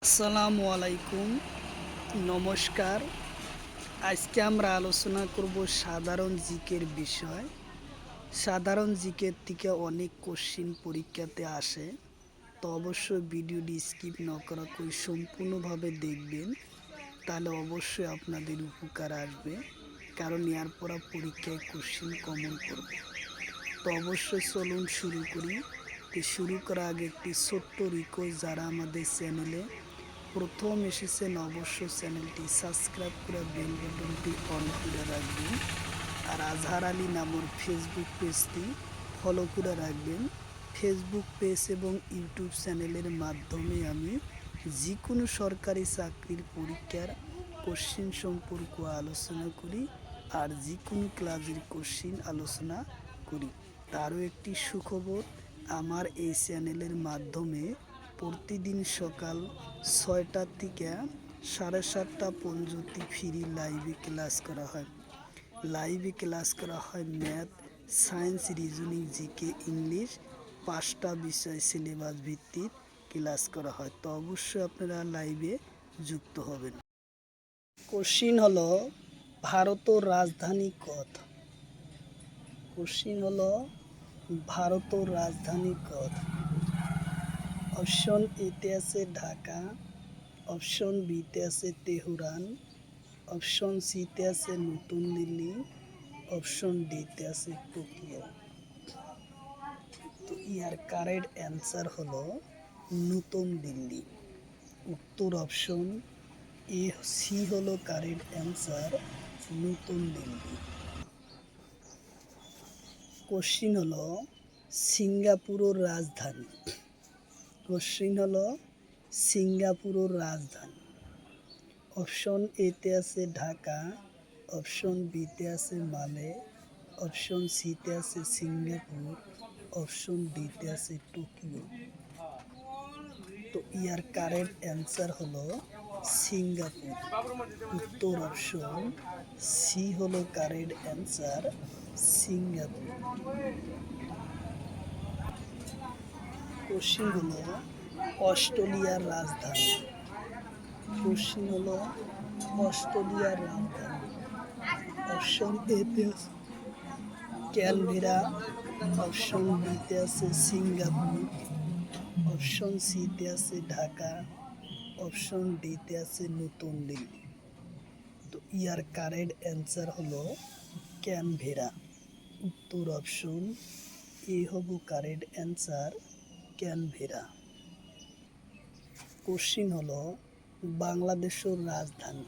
আসসালামু আলাইকুম, নমস্কার। আজকে আমরা আলোচনা করব সাধারণ জিকের বিষয়। সাধারণ জিকের থেকে অনেক কোশ্চিন পরীক্ষাতে আসে, তো অবশ্যই ভিডিওটি স্কিপ না করা করে সম্পূর্ণভাবে দেখবেন, তাহলে অবশ্যই আপনাদের উপকার আসবে, কারণ এর পর পরীক্ষায় কোশ্চিন কমন করবে। তো অবশ্যই চলুন শুরু করি। তো শুরু করার আগে একটি ছোট্ট রিকোয়েস্ট, যারা আমাদের চ্যানেলে প্রথম এসেছেন অবশ্যই চ্যানেলটি সাবস্ক্রাইব করে বেল বাটনটি অন করে রাখবেন, আর আজহার আলী নামের ফেসবুক পেজটি ফলো করে রাখবেন। ফেসবুক পেজ এবং ইউটিউব চ্যানেলের মাধ্যমে আমি যে কোনো সরকারি চাকরির পরীক্ষার কোশ্চিন সম্পর্ক আলোচনা করি, আর যে কোনো ক্লাসের কোশ্চিন আলোচনা করি। তারও একটি সুখবর, আমার এই চ্যানেলের মাধ্যমে প্রতিদিন সকাল 6টা থেকে 7:30 পর্যন্ত ফ্রি লাইভে ক্লাস করা হয়। Math, science, reasoning, GK, English, 5টা বিষয় সিলেবাস ভিত্তিক ক্লাস করা হয়। তো অবশ্যই আপনারা লাইভে যুক্ত হবেন। কোশ্চিন হলো, ভারতের রাজধানী কত? কোশ্চিন হলো, ভারতের রাজধানী কত? অপশন এতে আছে ঢাকা, অপশন বিতে আছে তেহরান, অপশন সিতে আছে নতুন দিল্লি, অপশন ডিতে আছে টোকিও। তো ইয়ার কারেক্ট অ্যান্সার হলো নতুন দিল্লি। উত্তর অপশন এ সি হলো কারেক্ট অ্যান্সার, নতুন দিল্লি। কোশ্চিন হলো, সিঙ্গাপুরের রাজধানী। কোশ্চিন হলো, সিঙ্গাপুরের রাজধানী। অপশন এতে আছে ঢাকা, অপশন বিতে আছে মালে, অপশন সিতে আছে সিঙ্গাপুর, অপশন ডিতে আছে টোকিও। তো ইয়ার কারেক্ট অ্যান্সার হলো সিঙ্গাপুর। উত্তর অপশন সি হলো কারেক্ট অ্যান্সার, সিঙ্গাপুর। কোশ্চিন হলো, অস্ট্রেলিয়ার রাজধানী। কোশ্চিন হলো, অস্ট্রেলিয়ার রাজধানী। অপশন এতে আছে ক্যানবেরা, অপশন বিতে আছে সিঙ্গাপুর, অপশন সিতে আছে ঢাকা, অপশন ডিতে আছে নতুন দিল্লি। তো ইয়ার কারেক্ট অ্যান্সার হলো ক্যানবেরা। উত্তর অপশন এ হবো কারেক্ট অ্যান্সার, ক্যানবেরা। কোশ্চিন হলো, বাংলাদেশের রাজধানী।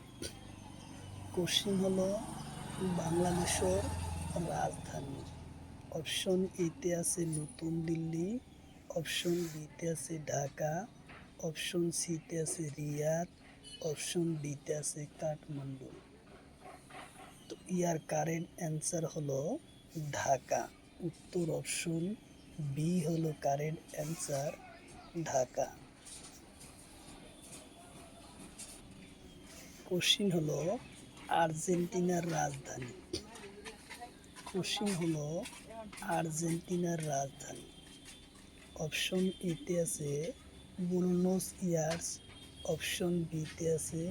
কোশ্চিন হলো, বাংলাদেশের রাজধানী। অপশন এতে আছে নতুন দিল্লি, অপশন বিতে আছে ঢাকা, অপশন সিতে আছে রিয়াদ, অপশন ডিতে আছে কাঠমান্ডু। তো ইয়ার কারেন্ট অ্যান্সার হলো ঢাকা। উত্তর অপশন বি হলো কারেন্ট অ্যান্সার, ঢাকা। কোশ্চিন হলো, আর্জেন্টিনার রাজধানী। কোশ্চিন হলো, আর্জেন্টিনার রাজধানী। অপশন এতে আছে বুনোস এয়ার্স, অপশন বিতে আছে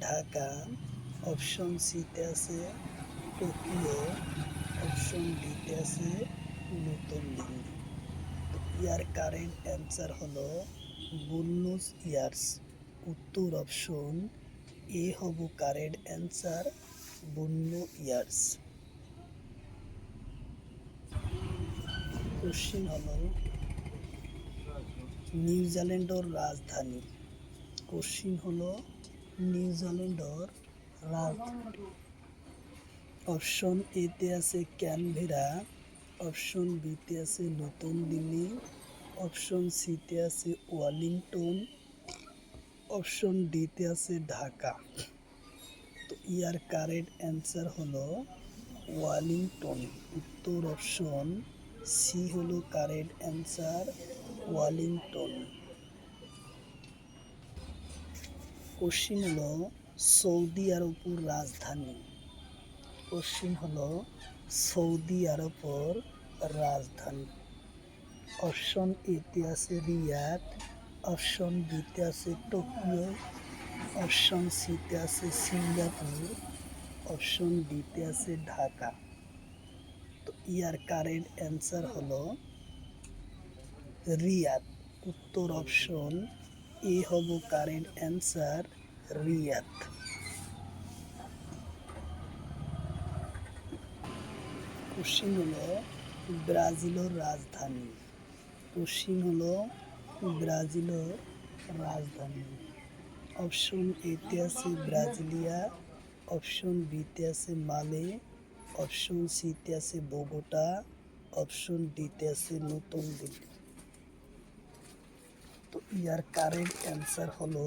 ঢাকা, অপশন সিতে আছে টোকিও, অপশন ডিতে আছে নতুন দিল্লি। তো ইয়ার কারেন্ট অ্যান্সার হলো বুনোস এয়ার্স। উত্তর অপশন এ হব কারেন্ট অ্যান্সার, বুনো ইয়ার্স। কোশ্চিন হলো, নিউজিল্যান্ডের রাজধানী। কোশ্চিন হলো, নিউজিল্যান্ডের রাজধানী। অপশন এতে আছে ক্যানবেরা, অপশন বিতে আছে নতুন দিল্লি, অপশন সিতে আছে ওয়েলিংটন, অপশন ডিতে আছে ঢাকা। তো ইয়ার কারেক্ট অ্যান্সার হলো ওয়েলিংটন। উত্তর অপশন সি হলো কারেক্ট অ্যান্সার, ওয়েলিংটন। কোশ্চিন হলো, সৌদি আরবের রাজধানী। কোশ্চিন হলো, সৌদি আরবের রাজধানী। অপশন এতে আছে রিয়াদ, অপশন বিতে আছে টোকিও, অপশন সিতে আছে সিঙ্গাপুর, অপশন ডিতে আছে ঢাকা। তো ইয়ার কারেক্ট অ্যান্সার হলো রিয়াদ। উত্তর অপশন এ হব কারেক্ট অ্যান্সার, রিয়াদ। কোশ্চিন হলো ব্রাজিলের রাজধানী। কোশ্চিন হলো ব্রাজিলের রাজধানী। অপশন এতে আছে ব্রাজিলিয়া, অপশন বিতে আছে মালে, অপশন সিতে আছে বোগোটা, অপশন ডিতে আছে নতুন দিল্লি। তো ইয়ার কারেক্ট অ্যান্সার হলো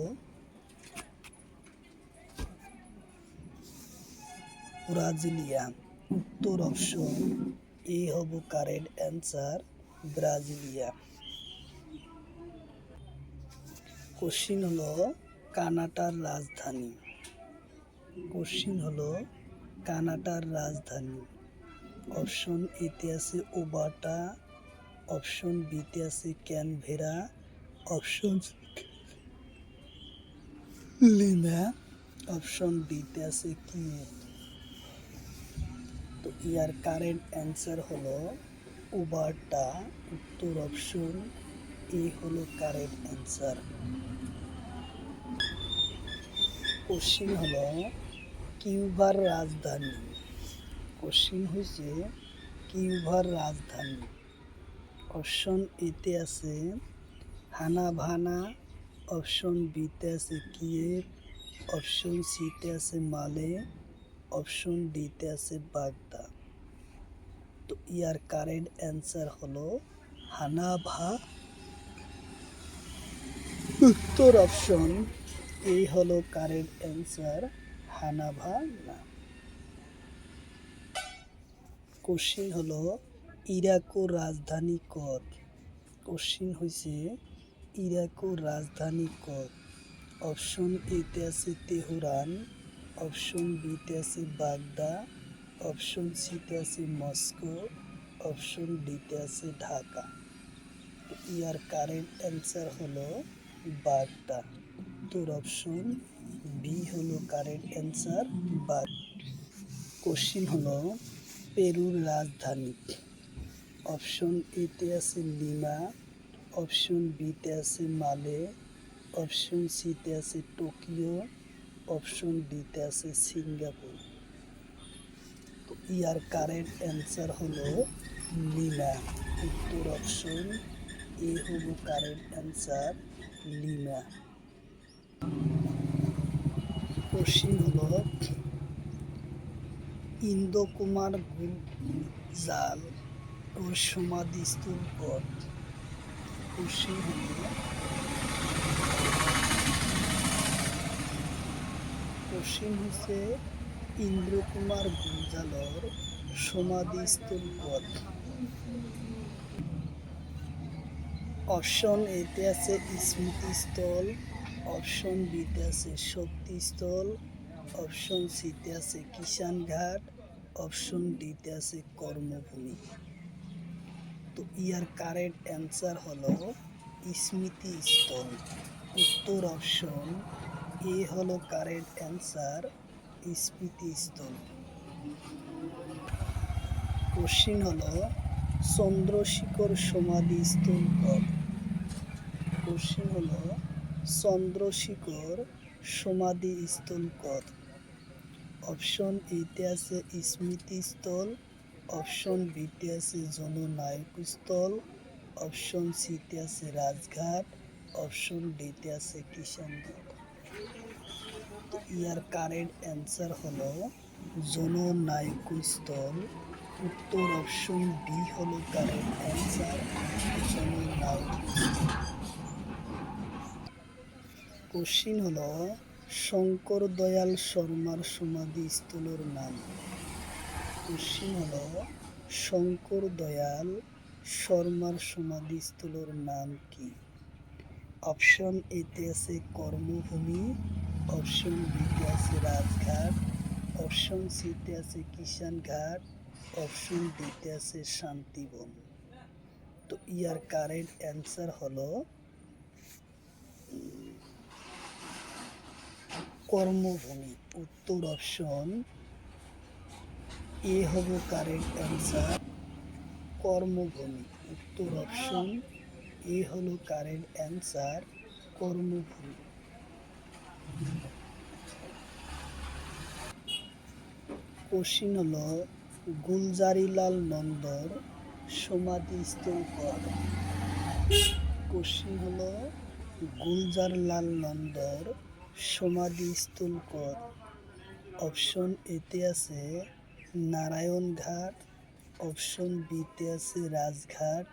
ব্রাজিলিয়া। উত্তর অপশন এ হব কারেক্ট অ্যান্সার, ব্রাজিলিয়া। কোশ্চিন হলো কানাডার রাজধানী। কোশ্চিন হলো কানাডার রাজধানী। অপশন এতে আছে ওবাটা, অপশন বিতে আছে ক্যানভেরা, অপশন লিমা, অপশন ডিতে আছে কিয়েভ। তো ইয়ার কারেন্ট অ্যান্সার হলো ওবাটা। উত্তর অপশন এ হলো কারেন্ট অ্যান্সার। কোশ্চিন হলো কিউবার রাজধানী। কোশ্চিন হয়েছে কিউবার রাজধানী। অপশন এতে আছে হানাভানা, অপশন বিতে আছে কিয়েভ, অপশন সিতে আছে মালে, অপশন ডিতে আছে বাগদা। তো ইয়ার কারেন্ট অ্যান্সার হলো হানাভা। উত্তর অপশন এই হলো কারেন্ট অ্যান্সার, হানাভা না। কোশ্চিন হলো ইরাকের রাজধানী কত। কোশ্চিন হয়েছে ইরাকের রাজধানী কত। অপশন এতে আছে তেহরান, অপশন বিতে আছে বাগদা, অপশন সিতে আছে মস্কো, অপশন ডিতে আছে ঢাকা। ইয়ার কারেন্ট অ্যান্সার হলো বাগদা। উত্তর অপশন বি হলো কারেন্ট অ্যান্সার, বাগদা। কোশ্চিন হলো পেরুর রাজধানী। অপশন এতে আছে লিমা, অপশন বিতে আছে মালে, অপশন সিতে আছে টোকিও, অপশন ডিতে আছে সিঙ্গাপুর। তো ইয়ার কারেন্ট অ্যান্সার হলো লিমা। উত্তর অপশন এ হলো কারেন্ট অ্যান্সার, লিমা। কোশ্চিন হলো ইন্দোকুমার গুলজার ওর সমাধিস্থল কত। কোশ্চিন হলো কোশ্চিন হচ্ছে ইন্দ্রকুমার গুলজারের সমাধিস্থল কত। অপশন এতে আছে স্মৃতিস্থল, অপশন বিতে আছে শক্তিস্থল, অপশন সিতে আছে কিষান ঘাট, অপশন ডিতে আছে কর্মভূমি। তো ইয়ার কারেক্ট অ্যান্সার হলো স্মৃতিস্থল। উত্তর অপশন এ হলো কারেক্ট অ্যান্সার, স্মৃতিস্থল। কোশ্চিন হলো চন্দ্রশেখর সমাধিস্থল কত। কোশ্চিন হলো চন্দ্রশেখর সমাধিস্থল কত। অপশন এতে আছে স্মৃতিস্থল, অপশন বিতে আছে জননায়ক স্থল, অপশন সিতে আছে রাজঘাট, অপশন ডিতে আছে কিষান ঘাট। তো ইয়ার কারেন্ট অ্যান্সার হলো জননায়ক স্থল। উত্তর অপশন ডি হলো কারেন্ট অ্যান্সার, জননায়ক স্থল। কোশ্চিন হলো শঙ্কর দয়াল শর্মার সমাধিস্থলের নাম। কোশ্চিন হলো শঙ্কর দয়াল শর্মার সমাধিস্থলের নাম কি। অপশন এতে আছে কর্মভূমি, অপশন বিতে আছে রাজঘাট, অপশন সিতে আছে কিষান ঘাট, অপশন ডিতে আছে শান্তিবন। তো ইয়ার কারেন্ট অ্যান্সার হলো কর্মভূমি। উত্তর অপশন এ হলো কারেক্ট অ্যান্সার, কর্মভূমি। উত্তর অপশন এ হলো কারেক্ট অ্যান্সার, কর্মভূমি। কোশ্চিন হলো গুলজারিলাল নন্দর সমাধিস্থল কত? কোশ্চিন হলো গুলজারলাল নন্দর সমাধিস্থল কত? অপশন এতে আছে নারায়ণঘাট, অপশন বিতে আছে রাজঘাট,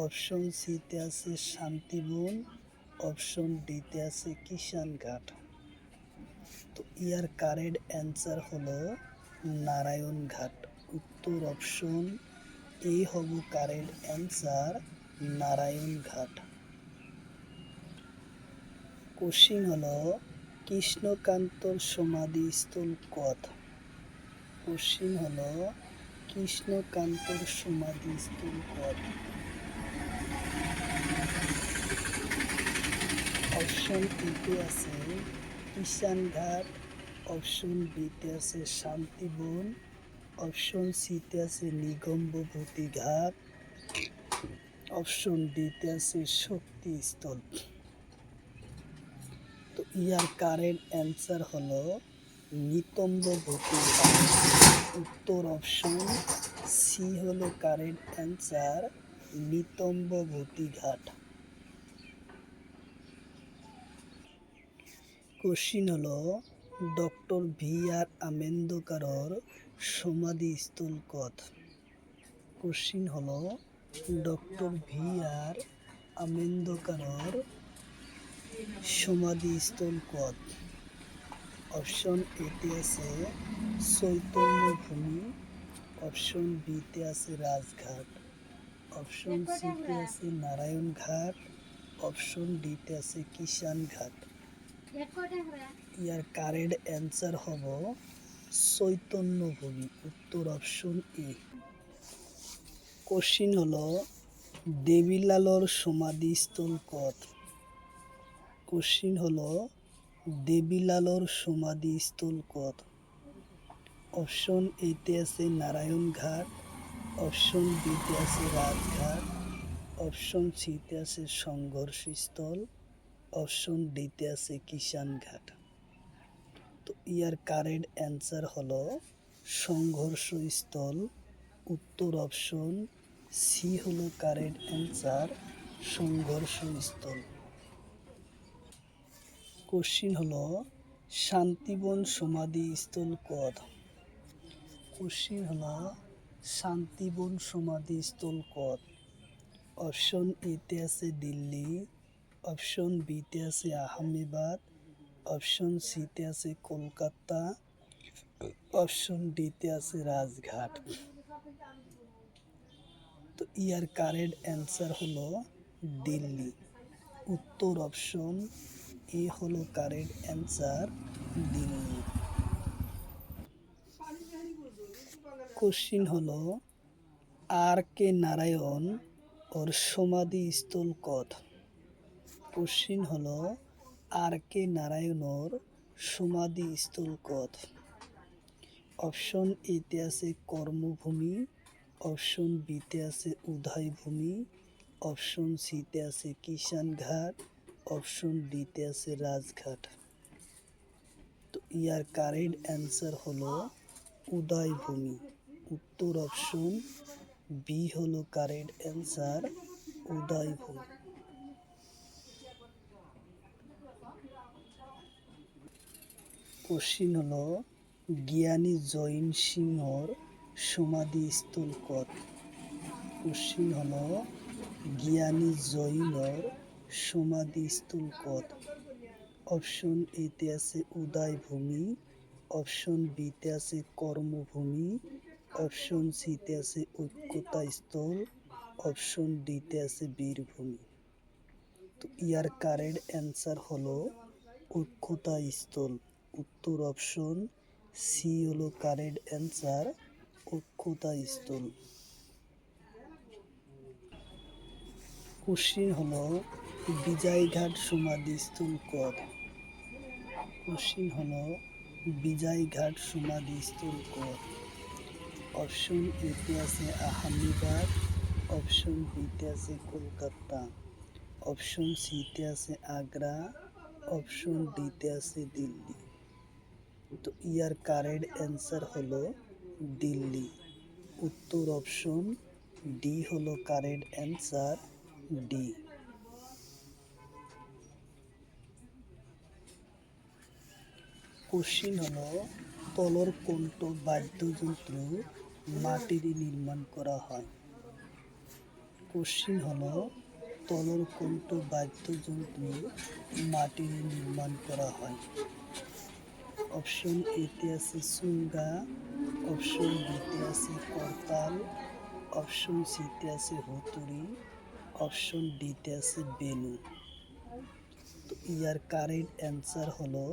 অপশন সিতে আছে শান্তিবন, অপশন ডিতে আছে কিষানঘাট। তো ইয়ার কারেক্ট অ্যান্সার হলো নারায়ণঘাট। উত্তর অপশন এ হবো কারেক্ট অ্যান্সার, নারায়ণঘাট। কোশ্চিন হলো কৃষ্ণকান্তর সমাধিস্থল কত? কোশ্চিন হলো কৃষ্ণকান্তর সমাধিস্থল কত? অপশন এতে আছে কিষানঘাট, অপশন বিতে আছে শান্তিবন, অপশন সিতে আছে নিগমবতী ঘাট, অপশন ডিতে আছে শক্তিস্থল। তো ইয়ার কারেক্ট অ্যান্সার হলো নিতম্ববতী ঘাট। উত্তর অপশন সি হলো কারেক্ট অ্যান্সার, নিতম্ববতী ঘাট। কোশ্চিন হলো ডক্টর ভি আর আম্বেদকরের সমাধিস্থল কত? কোশ্চিন হলো ডক্টর ভি আর আম্বেদকরের সমাধিস্থল কত? অপশন এতে আছে চৈতন্যভূমি, অপশন বিতে আছে রাজঘাট, অপশন সিতে আছে নারায়ণঘাট, অপশন ডিতে আছে কিষানঘাট। ইয়ার কারেক্ট অ্যান্সার হব চৈতন্যভূমি। উত্তর অপশন এ। কোশ্চিন হলো দেবীলালর সমাধিস্থল কত? কোশ্চিন হলো দেবীলালর সমাধিস্থল কত? অপশন এতে আছে নারায়ণঘাট, অপশন বিতে আছে রাজঘাট, অপশন সিতে আছে সংঘর্ষস্থল, অপশন ডিতে আছে কিষানঘাট। তো ইয়ার কারেক্ট অ্যান্সার হলো সংঘর্ষস্থল। উত্তর অপশন সি হলো কারেক্ট অ্যান্সার, সংঘর্ষস্থল। কোশ্চিন হলো শান্তিবন সমাধিস্থল কত? কোশ্চিন হলো শান্তিবন সমাধিস্থল কত? অপশন এতে আছে দিল্লি, অপশন বিতে আছে আহমেদাবাদ, অপশন সিতে আছে কলকাতা, অপশন ডিতে আছে রাজঘাট। তো ইয়ার কারেক্ট অ্যান্সার হলো দিল্লি। উত্তর অপশন এ হলো কারেক্ট অ্যান্সার, দিল্লি। কোশ্চিন হলো আর কে নারায়ণ ওর সমাধিস্থল কত? কোশ্চিন হলো আর কে নারায়ণর সমাধিস্থল কত? অপশন এতে আছে কর্মভূমি, অপশন বিতে আছে উদয়ভূমি, অপশন সিতে আছে কিষানঘাট, অপশন ডিতে আছে রাজঘাট। তো ইয়ার কারেক্ট অ্যান্সার হলো উদয়ভূমি। উত্তর অপশন বি হলো কারেক্ট অ্যান্সার, উদয়ভূমি। কোশ্চিন হলো জ্ঞানী জৈন সিংহর সমাধিস্থল কত? কোশ্চিন হলো জ্ঞানী জৈনর সমাধিস্থল কত? অপশন এতে আছে উদয়ভূমি, অপশন বিতে আছে কর্মভূমি, অপশন সিতে আছে ঐক্যতা স্থল, অপশন ডিতে আছে বীরভূমি। তো ইয়ার কারেক্ট অ্যান্সার হলো ঐক্যতা স্থল। উত্তর অপশন সি হলো কারেক্ট অ্যান্সার, ঐক্যতা স্থল। কোশ্চিন হলো বিজয়ঘাট সমাধিস্থল কত? কোশ্চিন হলো বিজয়ঘাট সমাধি স্থল কোড। অপশন এতে আছে আহমেদাবাদ, অপশন বিতে আছে কলকাতা, অপশন সিতে আছে আগ্রা, অপশন ডিতে আছে দিল্লি। তো ইয়ার কারেক্ট অ্যান্সার হলো দিল্লি। উত্তর অপশন ডি হলো কারেক্ট অ্যান্সার, ডি। কোশ্চিন হলো তলর কোনটো বাদ্যযন্ত্র মাটিতে নির্মাণ করা হয়। কোশ্চিন হলো তলর কোনটো বাদ্যযন্ত্র মাটিতে নির্মাণ করা হয়। অপশন এতে আছে সুঙ্গা, অপশন বিতে আছে করতাল, অপশন সিতে আছে হুতুরি, অপশন ডিতে আছে বেনু। তো ইয়ার কারেক্ট অ্যান্সার হলো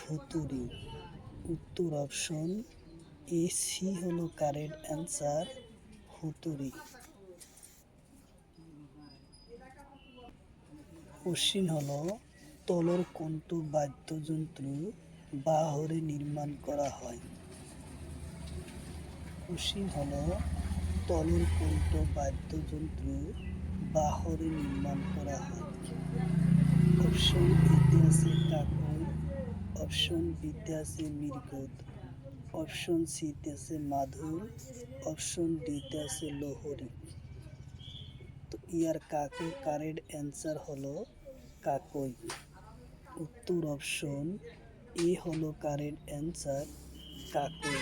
হুতুরি। উত্তর অপশন এ সি হলো কারেক্ট অ্যান্সার, হুতুরি। কোশ্চিন হলো তলর কোনটো বাদ্যযন্ত্র বাহরে নির্মাণ করা হয়। কোশ্চিন হলো তলর কোনটো বাদ্যযন্ত্র বাহরে নির্মাণ করা হয়। অপশন এতে আছে কাকই, অপশন বিতে আছে মির্গত, অপশন সিতে আছে মাধুর, অপশন ডিতে আছে লোহরি। তো ইয়ার কারেক্ট অ্যান্সার হলো কাকই। উত্তর অপশন এ হলো কারেক্ট অ্যান্সার, কাকই।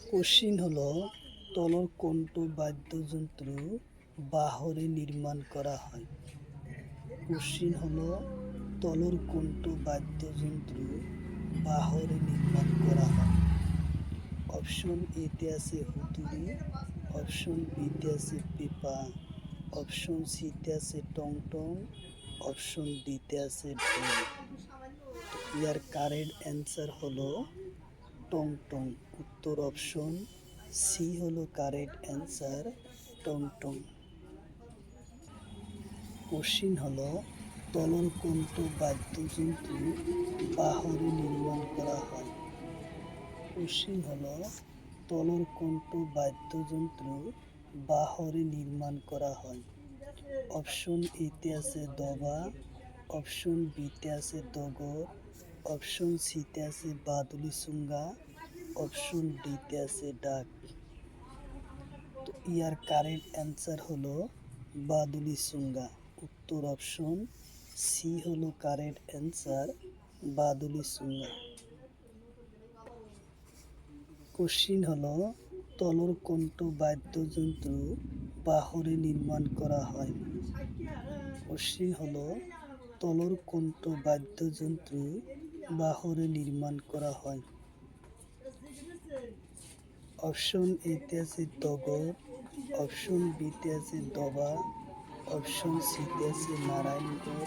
কোশ্চিন হলো তলর কোনটো বাদ্যযন্ত্র বাহরে নির্মাণ করা হয়। কোশ্চিন হলো তলর কোনটো বাদ্যযন্ত্র বাহরে নির্মাণ করা হয়। অপশন এতে আছে হুতুরি, অপশন বিতে আছে পেপা, অপশন সিতে আছে টংটং, অপশন ডিতে আছে ঢোল। ইয়ার কারেক্ট অ্যান্সার হলো টংটং। উত্তর অপশন সি হলো কারেক্ট অ্যান্সার, টংটং। কোশ্চিন হলো তলর কোনটো বাদ্যযন্ত্র বাহরে নির্মাণ করা হয়। কোশ্চিন হলো তলর কোনটো বাদ্যযন্ত্র বাহরে নির্মাণ করা হয়। অপশন এতে আছে দবা, অপশন বিতে আছে দগর, অপশন সিতে আছে বাদুলি সুঙ্গা, অপশন ডিতে আছে ডাক। তো ইয়ার কারেক্ট অ্যান্সার হলো বাদুলি সুঙ্গা। উত্তর অপশন সি হলো কারেক্ট অ্যান্সার, বাদুলি সুঙ্গা। কোশ্চিন হলো তলর কোনটো বাদ্যযন্ত্র বাহরে নির্মাণ করা হয়। কোশ্চিন হলো তলর কোনটো বাদ্যযন্ত্র বাহরে নির্মাণ করা হয়। অপশন এতে আছে তগর, অপশন বিতে আছে দবা, অপশন সিতে আছে নারায়ণগড়,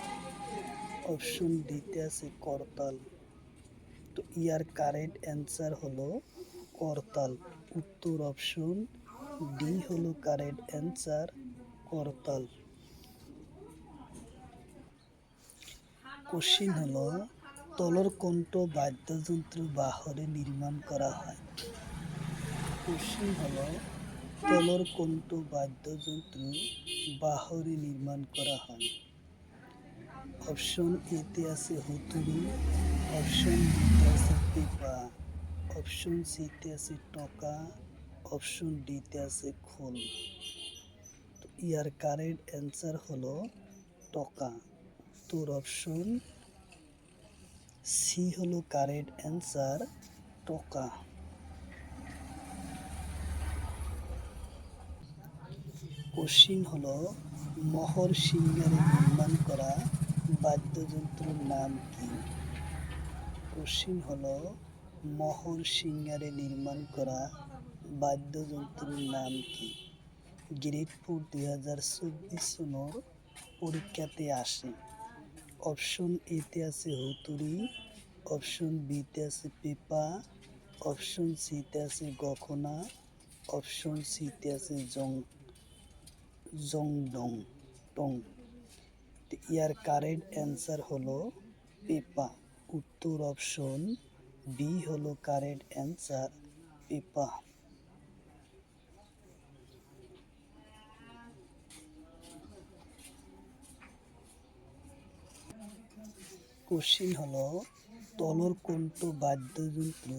অপশন ডিতে আছে করতাল। তো ইয়ার কারেক্ট অ্যান্সার হলো করতাল। উত্তর অপশন ডি হলো কারেক্ট অ্যান্সার, করতাল। কোশ্চিন হলো তলর কোনটো বাদ্যযন্ত্র বাহরে নির্মাণ করা হয়। কোশ্চিন হলো তলর কোনটো বাদ্যযন্ত্র বাহরে নির্মাণ করা হয়। অপশন এতে আছে হুতুরি, অপশন বিতে আছে পেপা, অপশন সিতে আছে টকা, অপশন ডিতে আছে খোল। তো ইয়ার কারেক্ট অ্যান্সার হলো টকা। উত্তর অপশন সি হলো কারেক্ট অ্যান্সার, টকা। কোশ্চিন হলো মহর সিংহারে নির্মাণ করা বাদ্যযন্ত্রের নাম কি। কোশ্চিন হলো মহর সিংহারে নির্মাণ করা বাদ্যযন্ত্রের নাম কি। গ্রেড 4 2024 সনের পরীক্ষাতে আসে। অপশন এতে আছে হুতুরি, অপশন বিতে আছে পেপা, অপশন সিতে আছে গখনা, অপশন সিতে আছে জংডং টং। ইয়ার কারেক্ট অ্যান্সার হলো পেপা। উত্তর অপশন বি হলো কারেক্ট অ্যান্সার, পেপা। কোশ্চিন হলো তলর কোনটো বাদ্যযন্ত্র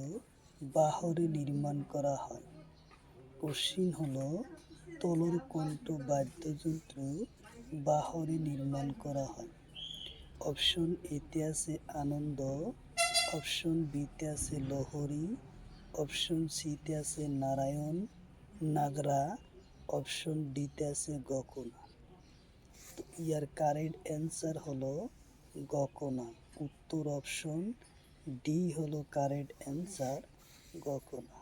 বাহরে নির্মাণ করা হয়? কোশ্চিন হলো তলর কোনটো বাদ্যযন্ত্র বাহরে নির্মাণ করা হয়? অপশন এতে আছে আনন্দ, অপশন বিতে আছে লহরী, অপশন সিতে আছে নারায়ণ নাগরা, অপশন ডিতে আছে গকনা। তো ইয়ার কারেক্ট অ্যান্সার হলো গকনা। উত্তর অপশন ডি হলো কারেক্ট অ্যান্সার, গকনা।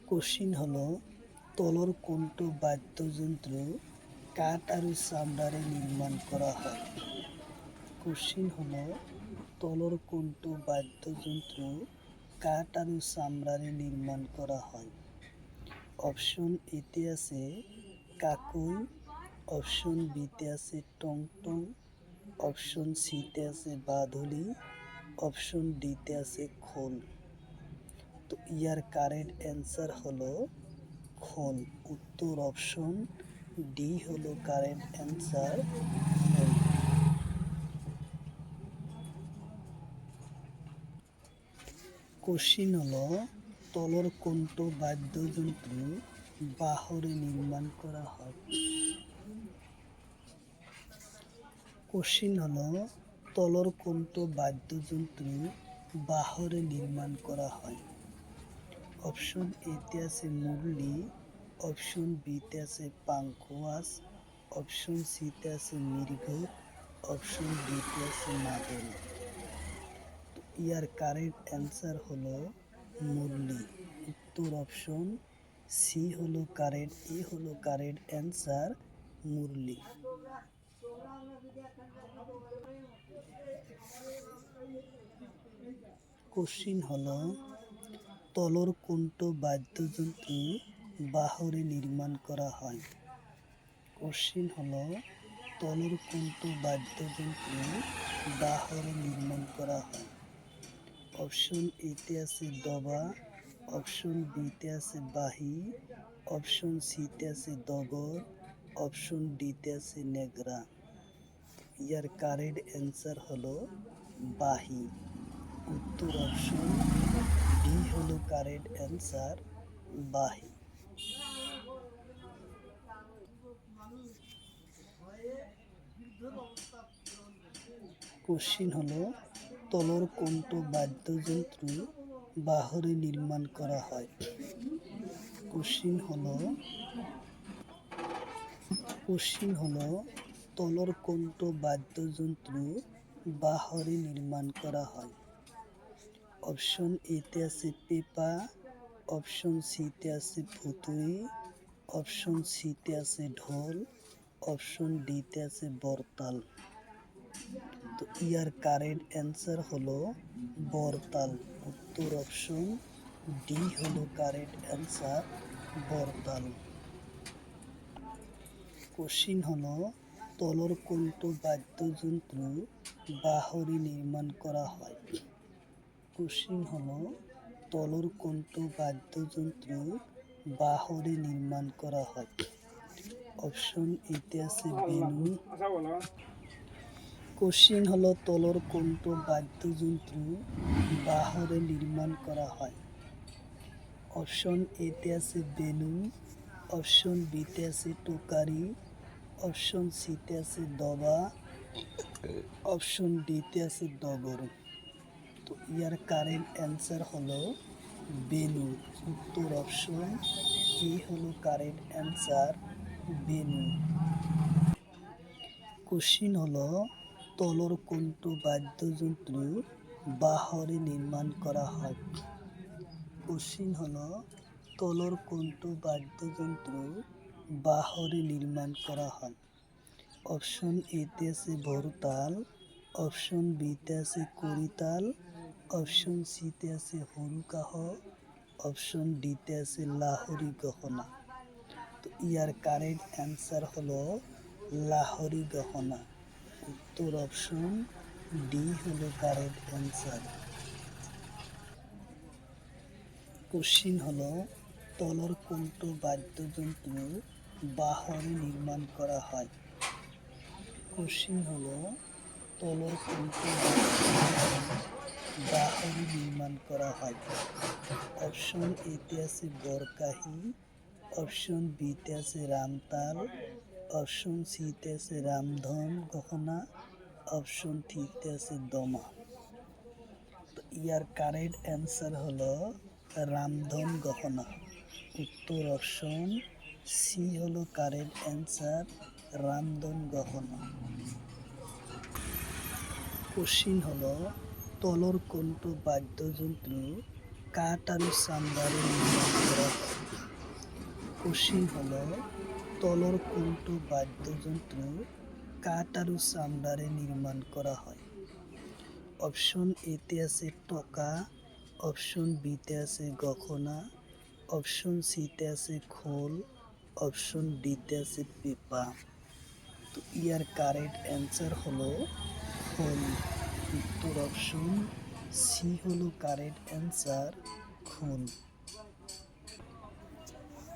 কোশ্চিন হলো তলর কোনটো বাদ্যযন্ত্র কাঠ আর চামড়ারে নির্মাণ করা হয়? কোশ্চিন হলো তলর কোনটো বাদ্যযন্ত্র কাঠ আর চামড়ারে নির্মাণ করা হয়? অপশন এতে আছে কাকই, অপশন বিতে আছে টংটং, অপশন সিতে আছে বাদুলি, অপশন ডিতে আছে খোল। তো ইয়ার কারেক্ট অ্যান্সার হলো খোল। উত্তর অপশন ডি হলো কারেক্ট অ্যান্সার, খোল। কোশ্চিন হলো তলর কোনটো বাদ্যযন্ত্র বাহরে নির্মাণ করা হয়? কোশ্চিন হলো তলর কোনটো বাদ্যযন্ত্র বাহরে নির্মাণ করা হয়? অপশন এতে আছে মুরলি, অপশন বিতে আছে পাঙ্খোয়াজ, অপশন সিতে আছে মৃগ, অপশন ডিতে আছে মাদল। তো ইয়ার কারেক্ট অ্যান্সার হলো মুরলি। উত্তর অপশন সি হলো কারেক্ট, এ হলো কারেক্ট অ্যান্সার, মুরলি। কোশ্চিন হলো তলর কোনটো বাদ্যযন্ত্র বাহরে নির্মাণ করা হয়? কোশ্চিন হলো তলর কোনটো বাদ্যযন্ত্র বাহরে নির্মাণ করা হয়? অপশন এতে আছে দবা, অপশন বিতে আছে বাহি, অপশন সিতে আছে ডগর, অপশন ডিতে আছে নেগরা। ইয়ার কারেক্ট অ্যান্সার হলো বাহি। উত্তর অপশন ডি হলো কারেক্ট অ্যান্সার, বাহি। কোশ্চিন হলো তলর কোনটো বাদ্যযন্ত্র বাহরে নির্মাণ করা হয়? কোশ্চিন হলো তলর কোনটো বাদ্যযন্ত্র বাহরে নির্মাণ করা হয়? অপশন এতে আছে পেপা, অপশন সিতে আছে ভুতুড়ি, অপশন সিতে আছে ঢোল, অপশন ডিতে আছে বরতাল। তো ইয়ার কারেক্ট অ্যান্সার হলো বরতাল। উত্তর অপশন ডি হলো কারেক্ট অ্যান্সার, বরতাল। কোশ্চিন হলো তলর কোনটো বাদ্যযন্ত্র বাহরে নির্মাণ করা হয়? কোশ্চিন হলো তলর কোনটো বাদ্যযন্ত্র বাহরে নির্মাণ করা হয়? অপশন এতে আছে বেনু। কোশ্চিন হলো তলর কোনটো বাদ্যযন্ত্র বাহরে নির্মাণ করা হয়? অপশন এতে আছে বেনু, অপশন বিতে আছে টোকারি, অপশন সিতে আছে দবা, অপশন ডিতে আছে ডগর। তো ইয়ার কারেক্ট অ্যান্সার হলো বেনু। উত্তর অপশন এ হলো কারেক্ট অ্যান্সার, বেনু। কোশ্চিন হলো তলর কোনটো বাদ্যযন্ত্র বাহরে নির্মাণ করা হয়? কোশ্চিন হলো তলর কোনটো বাদ্যযন্ত্র বাহরে নির্মাণ করা হয়? অপশন এতে আছে ভরতাল, অপশন বিতে আছে করিতাল, অপশন সিতে আছে হুরুকাহ, অপশন ডিতে আছে লাহোরি গহনা। তো ইয়ার কারেক্ট অ্যান্সার হলো লাহোরি গহনা। উত্তর অপশন ডি হলো কারেক্ট অ্যান্সার। কোশ্চিন হলো তলর কোনটো বাদ্যযন্ত্র বাহরে নির্মাণ করা হয়। কোশ্চিন হলো তলর কোনটো বাহরে নির্মাণ করা হয়। অপশন এতে আছে বরকাহি, অপশন বিতে আছে রামতাল, অপশন সিতে আছে রামধন গহনা, অপশন থ্রিতে আছে দমা। তো ইয়ার কারেক্ট অ্যান্সার হলো রামধন গহনা। উত্তর অপশন সি হলো কারেক্ট অ্যান্সার, রামধন গহনা। কোশ্চিন হলো তলর কোনটো বাদ্যযন্ত্র কাঠ আৰু চামড়ারে নির্মাণ করা হয়। কোশ্চিন হলো তলর কোনটো বাদ্যযন্ত্র কাঠ আৰু চামড়ারে নির্মাণ করা হয়। অপশন এতে আছে টকা, অপশন বিতে আছে গখনা, অপশন সিতে আছে খোল, অপশন ডিতে আছে পেপা। তো ইয়ার কারেক্ট অ্যান্সার হলো খোল। উত্তর অপশন সি হলো কারেক্ট অ্যান্সার, খোল।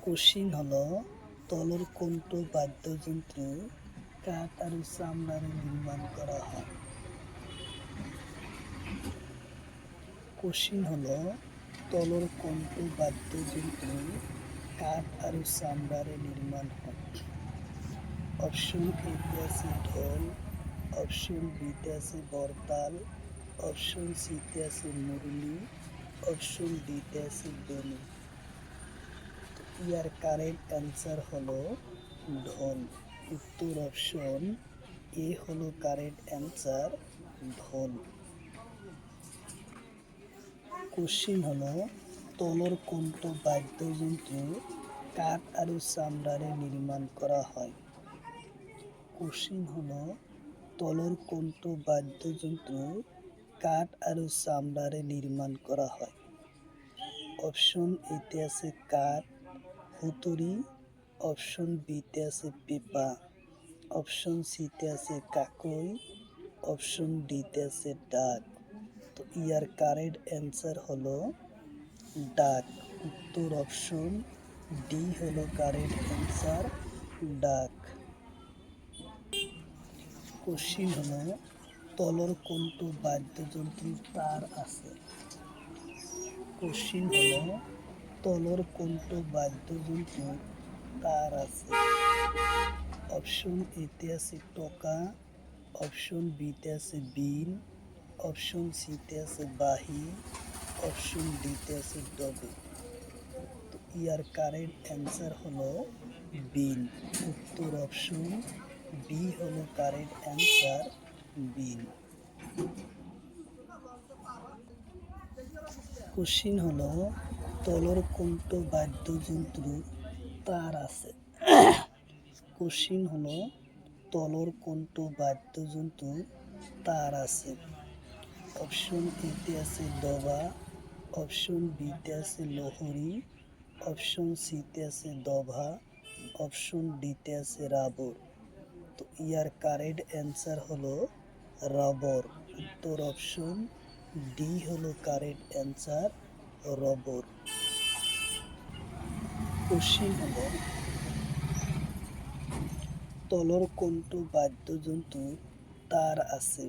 কোশ্চিন হলো তলর কোনটো বাদ্যযন্ত্র কাঠ আৰু চামড়ারে নির্মাণ করা হয়। কোশ্চিন হলো তলর কোনটো বাদ্যযন্ত্র কাঠ আৰু চামড়ারে নির্মাণ হয়। অপশন এতে আছে ঢোল, অপশন বিতে আছে বরতাল, অপশন সিতে আছে মুরলি, অপশন ডিতে আছে বেনু। তো ইয়ার কারেক্ট অ্যান্সার হলো ঢোল। উত্তর অপশন এ হলো কারেক্ট অ্যান্সার, ঢোল। কোশ্চিন হলো তলর কোনটো বাদ্যযন্ত্র কাঠ আৰু চামড়ারে নির্মাণ করা হয়। কোশ্চিন হলো তলর কোনটো বাদ্যযন্ত্র কাঠ আৰু চামড়ারে নির্মাণ করা হয়। অপশন এতে আছে কাঠ, হুতুরি, অপশন বিতে আছে পেপা, অপশন সিতে আছে কাকই, অপশন ডিতে আছে ডাক। তো ইয়ার কারেক্ট অ্যান্সার হলো ডাক। উত্তর অপশন ডি হলো কারেক্ট অ্যান্সার, ডাক। কোশ্চিন হলো তলর কোনটো বাদ্যযন্ত্রের তার আছে। কোশ্চিন হলো তলর কোনটো বাদ্যযন্ত্রের তার আছে। অপশন এতে আছে টকা, অপশন বিতে আছে বিন, অপশন সিতে আছে বাহি, অপশন ডিতে আছে ডবে। তো ইয়ার কারেক্ট অ্যান্সার হলো বিন। উত্তর অপশন বি হলো কারেক্ট অ্যান্সার, বিন। কোশ্চিন হলো তলর কোনটো বাদ্যযন্ত্র তার আছে। কোশ্চিন হলো তলর কোনটো বাদ্যযন্ত্র তার আছে। অপশন এতে আছে দবা, অপশন বিতে আছে লোহরি, অপশন সিতে আছে দভা, অপশন ডিতে আছে রাবর। তো ইয়ার কারেক্ট অ্যান্সার হলো রবর। উত্তর অপশন ডি হলো কারেক্ট অ্যান্সার, রবর। কোশ্চিন হলো তলর কোনটো বাদ্যযন্ত্র তার আছে।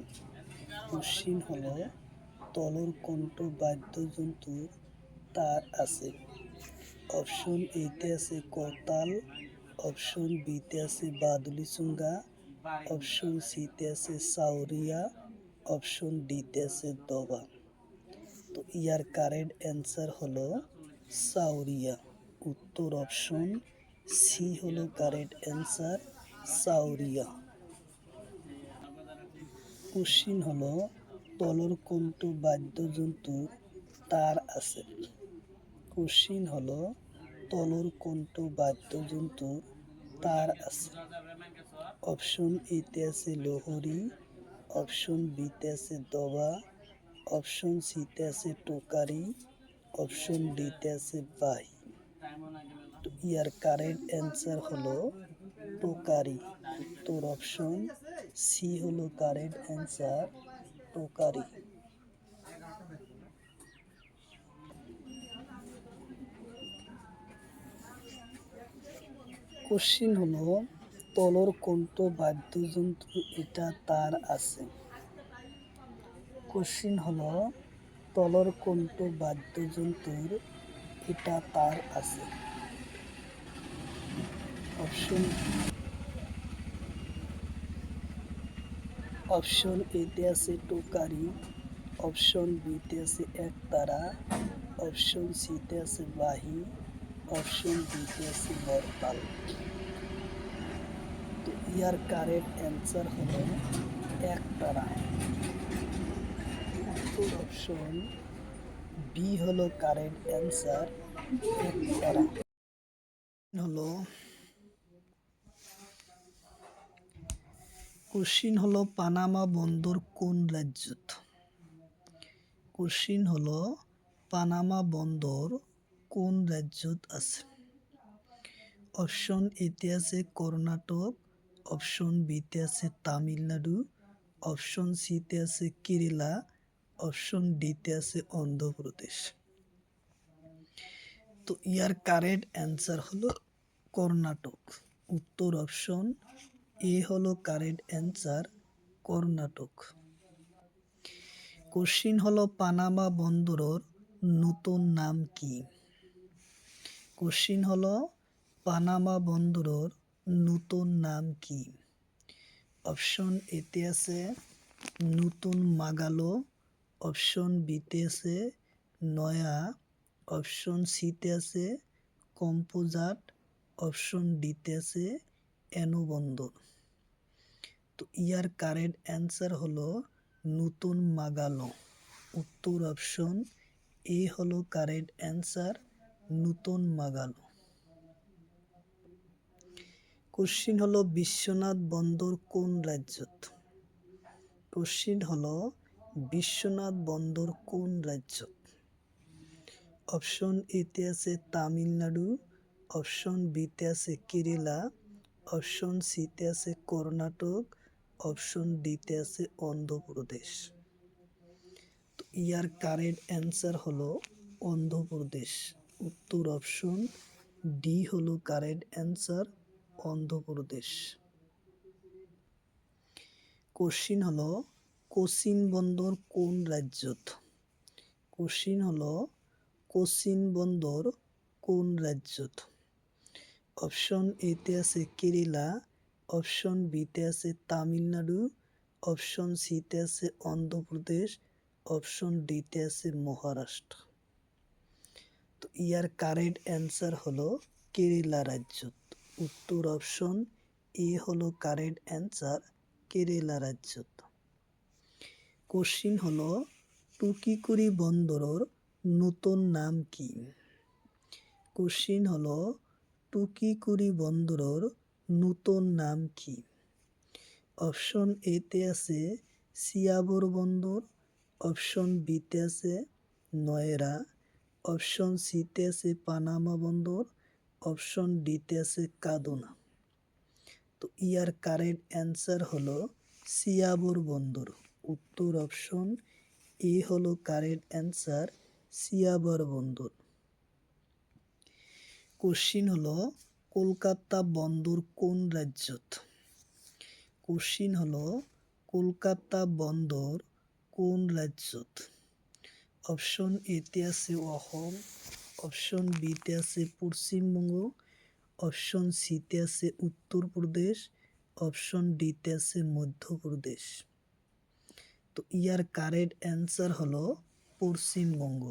কোশ্চিন হলো তলর কোনটো বাদ্যযন্ত্র তার আছে। অপশন এতে আছে করতাল, অপশন বিতে আছে বাদুলি চুঙ্গা, অপশন সিতে আছে সাউরিয়া, অপশন ডিতে আছে দবা। তো ইয়ার কারেক্ট অ্যান্সার হলো সাউরিয়া। উত্তর অপশন সি হলো কারেক্ট অ্যান্সার, সাউরিয়া। কোশ্চিন হলো তলর কোনটো বাদ্যযন্ত্র তার আছে। কোশ্চিন হলো তলর কোনটো বাদ্যযন্ত্র তার আছে। অপশন এতে আছে লোহরি, অপশন বিতে আছে দবা, অপশন সিতে আছে টোকারি, অপশন ডিতে আছে বাহি। তো ইয়ার কারেক্ট অ্যান্সার হলো টোকারি। উত্তর অপশন সি হলো কারেক্ট অ্যান্সার, টোকারি। কোশ্চিন হলো তলর কোনটো বাদ্যযন্ত্র এটা তার আছে। কোশ্চিন হলো তলর কোনটো বাদ্যযন্ত্রের এটা তার আছে। অপশন অপশন এতে আছে টোকারি, অপশন বিতে আছে একতারা, অপশন সিতে আছে বাহি, অপশন ডিতে আছে বরতাল। তো ইয়ার কারেক্ট অ্যান্সার হলো একতারা। উত্তর অপশন বি হলো কারেক্ট অ্যান্সার, একতারা। হলো কোশ্চিন হলো পানামা বন্দর কোন রাজ্যত? কোশ্চিন হলো পানামা বন্দর কোন রাজ্যত আছে? অপশন এতে আছে কর্ণাটক, অপশন বিতে আছে তামিলনাড়ু, অপশন সিতে আছে কেরালা, অপশন ডিতে আছে অন্ধ্রপ্রদেশ। তো ইয়ার কারেক্ট অ্যান্সার হলো কর্ণাটক। উত্তর অপশন এ হলো কারেক্ট অ্যান্সার, কর্ণাটক। কোশ্চিন হলো পানামা বন্দরের নতুন নাম কি? কোশ্চিন হলো পানামা বন্দরের নতুন নাম কি? অপশন এতে আছে নতুন মাগালো, অপশন বিতে আছে নয়া, অপশন সিতে আছে কম্পোজাট, অপশন ডিতে আছে এনো বন্দর। তো ইয়ার কারেক্ট অ্যান্সার হলো নতুন মাগালো। উত্তর অপশন এ হলো কারেক্ট অ্যান্সার, নতুন মাগালো। কোশ্চিন হলো বিশ্বনাথ বন্দর কোন রাজ্যত? কোশ্চিন হলো বিশ্বনাথ বন্দর কোন রাজ্যত? অপশন এতে আছে তামিলনাড়ু, অপশন বিতে আছে কেরালা, অপশন সিতে আছে কর্ণাটক, অপশন ডিতে আছে অন্ধ্রপ্রদেশ। তো ইয়ার কারেক্ট অ্যান্সার হলো অন্ধ্রপ্রদেশ। উত্তর অপশন ডি হলো কারেক্ট অ্যান্সার, অন্ধ্রপ্রদেশ। কোশ্চিন হলো কোচিন বন্দর কোন রাজ্যত? কোশ্চিন হলো কোচিন বন্দর কোন রাজ্যত? অপশন এতে আছে কেরালা, অপশন বিতে আছে তামিলনাড়ু, অপশন সিতে আছে অন্ধ্রপ্রদেশ, অপশন ডিতে আছে মহারাষ্ট্র। তো ইয়ার কারেক্ট অ্যান্সার হলো কেরালা রাজ্যত। উত্তর অপশন এ হলো কারেক্ট অ্যান্সার, কেরালা রাজ্যত। কোশ্চিন হলো টুকিকুড়ি বন্দরের নতুন নাম কি? কোশ্চিন হলো টুকিকুড়ি বন্দরের নতুন নাম কি? অপশন এতে আছে সিয়াবর বন্দর, অপশন বিতে আছে নয়রা, অপশন সিতে আছে পানামা বন্দর, অপশন ডিতে আছে কাদুনা। তো ইয়ার কারেক্ট অ্যান্সার হলো সিয়াবর বন্দর। উত্তর অপশন এ হলো কারেক্ট অ্যান্সার, সিয়াবর বন্দর। কোশ্চিন হলো কলকাতা বন্দর কোন রাজ্যত? কোশ্চিন হলো কলকাতা বন্দর কোন রাজ্যত? অপশন এতে আছে অসম, অপশন বিতে আছে পশ্চিমবঙ্গ, অপশন সিতে আছে উত্তরপ্রদেশ, অপশন ডিতে আছে মধ্যপ্রদেশ। তো ইয়ার কারেক্ট অ্যান্সার হলো পশ্চিমবঙ্গ।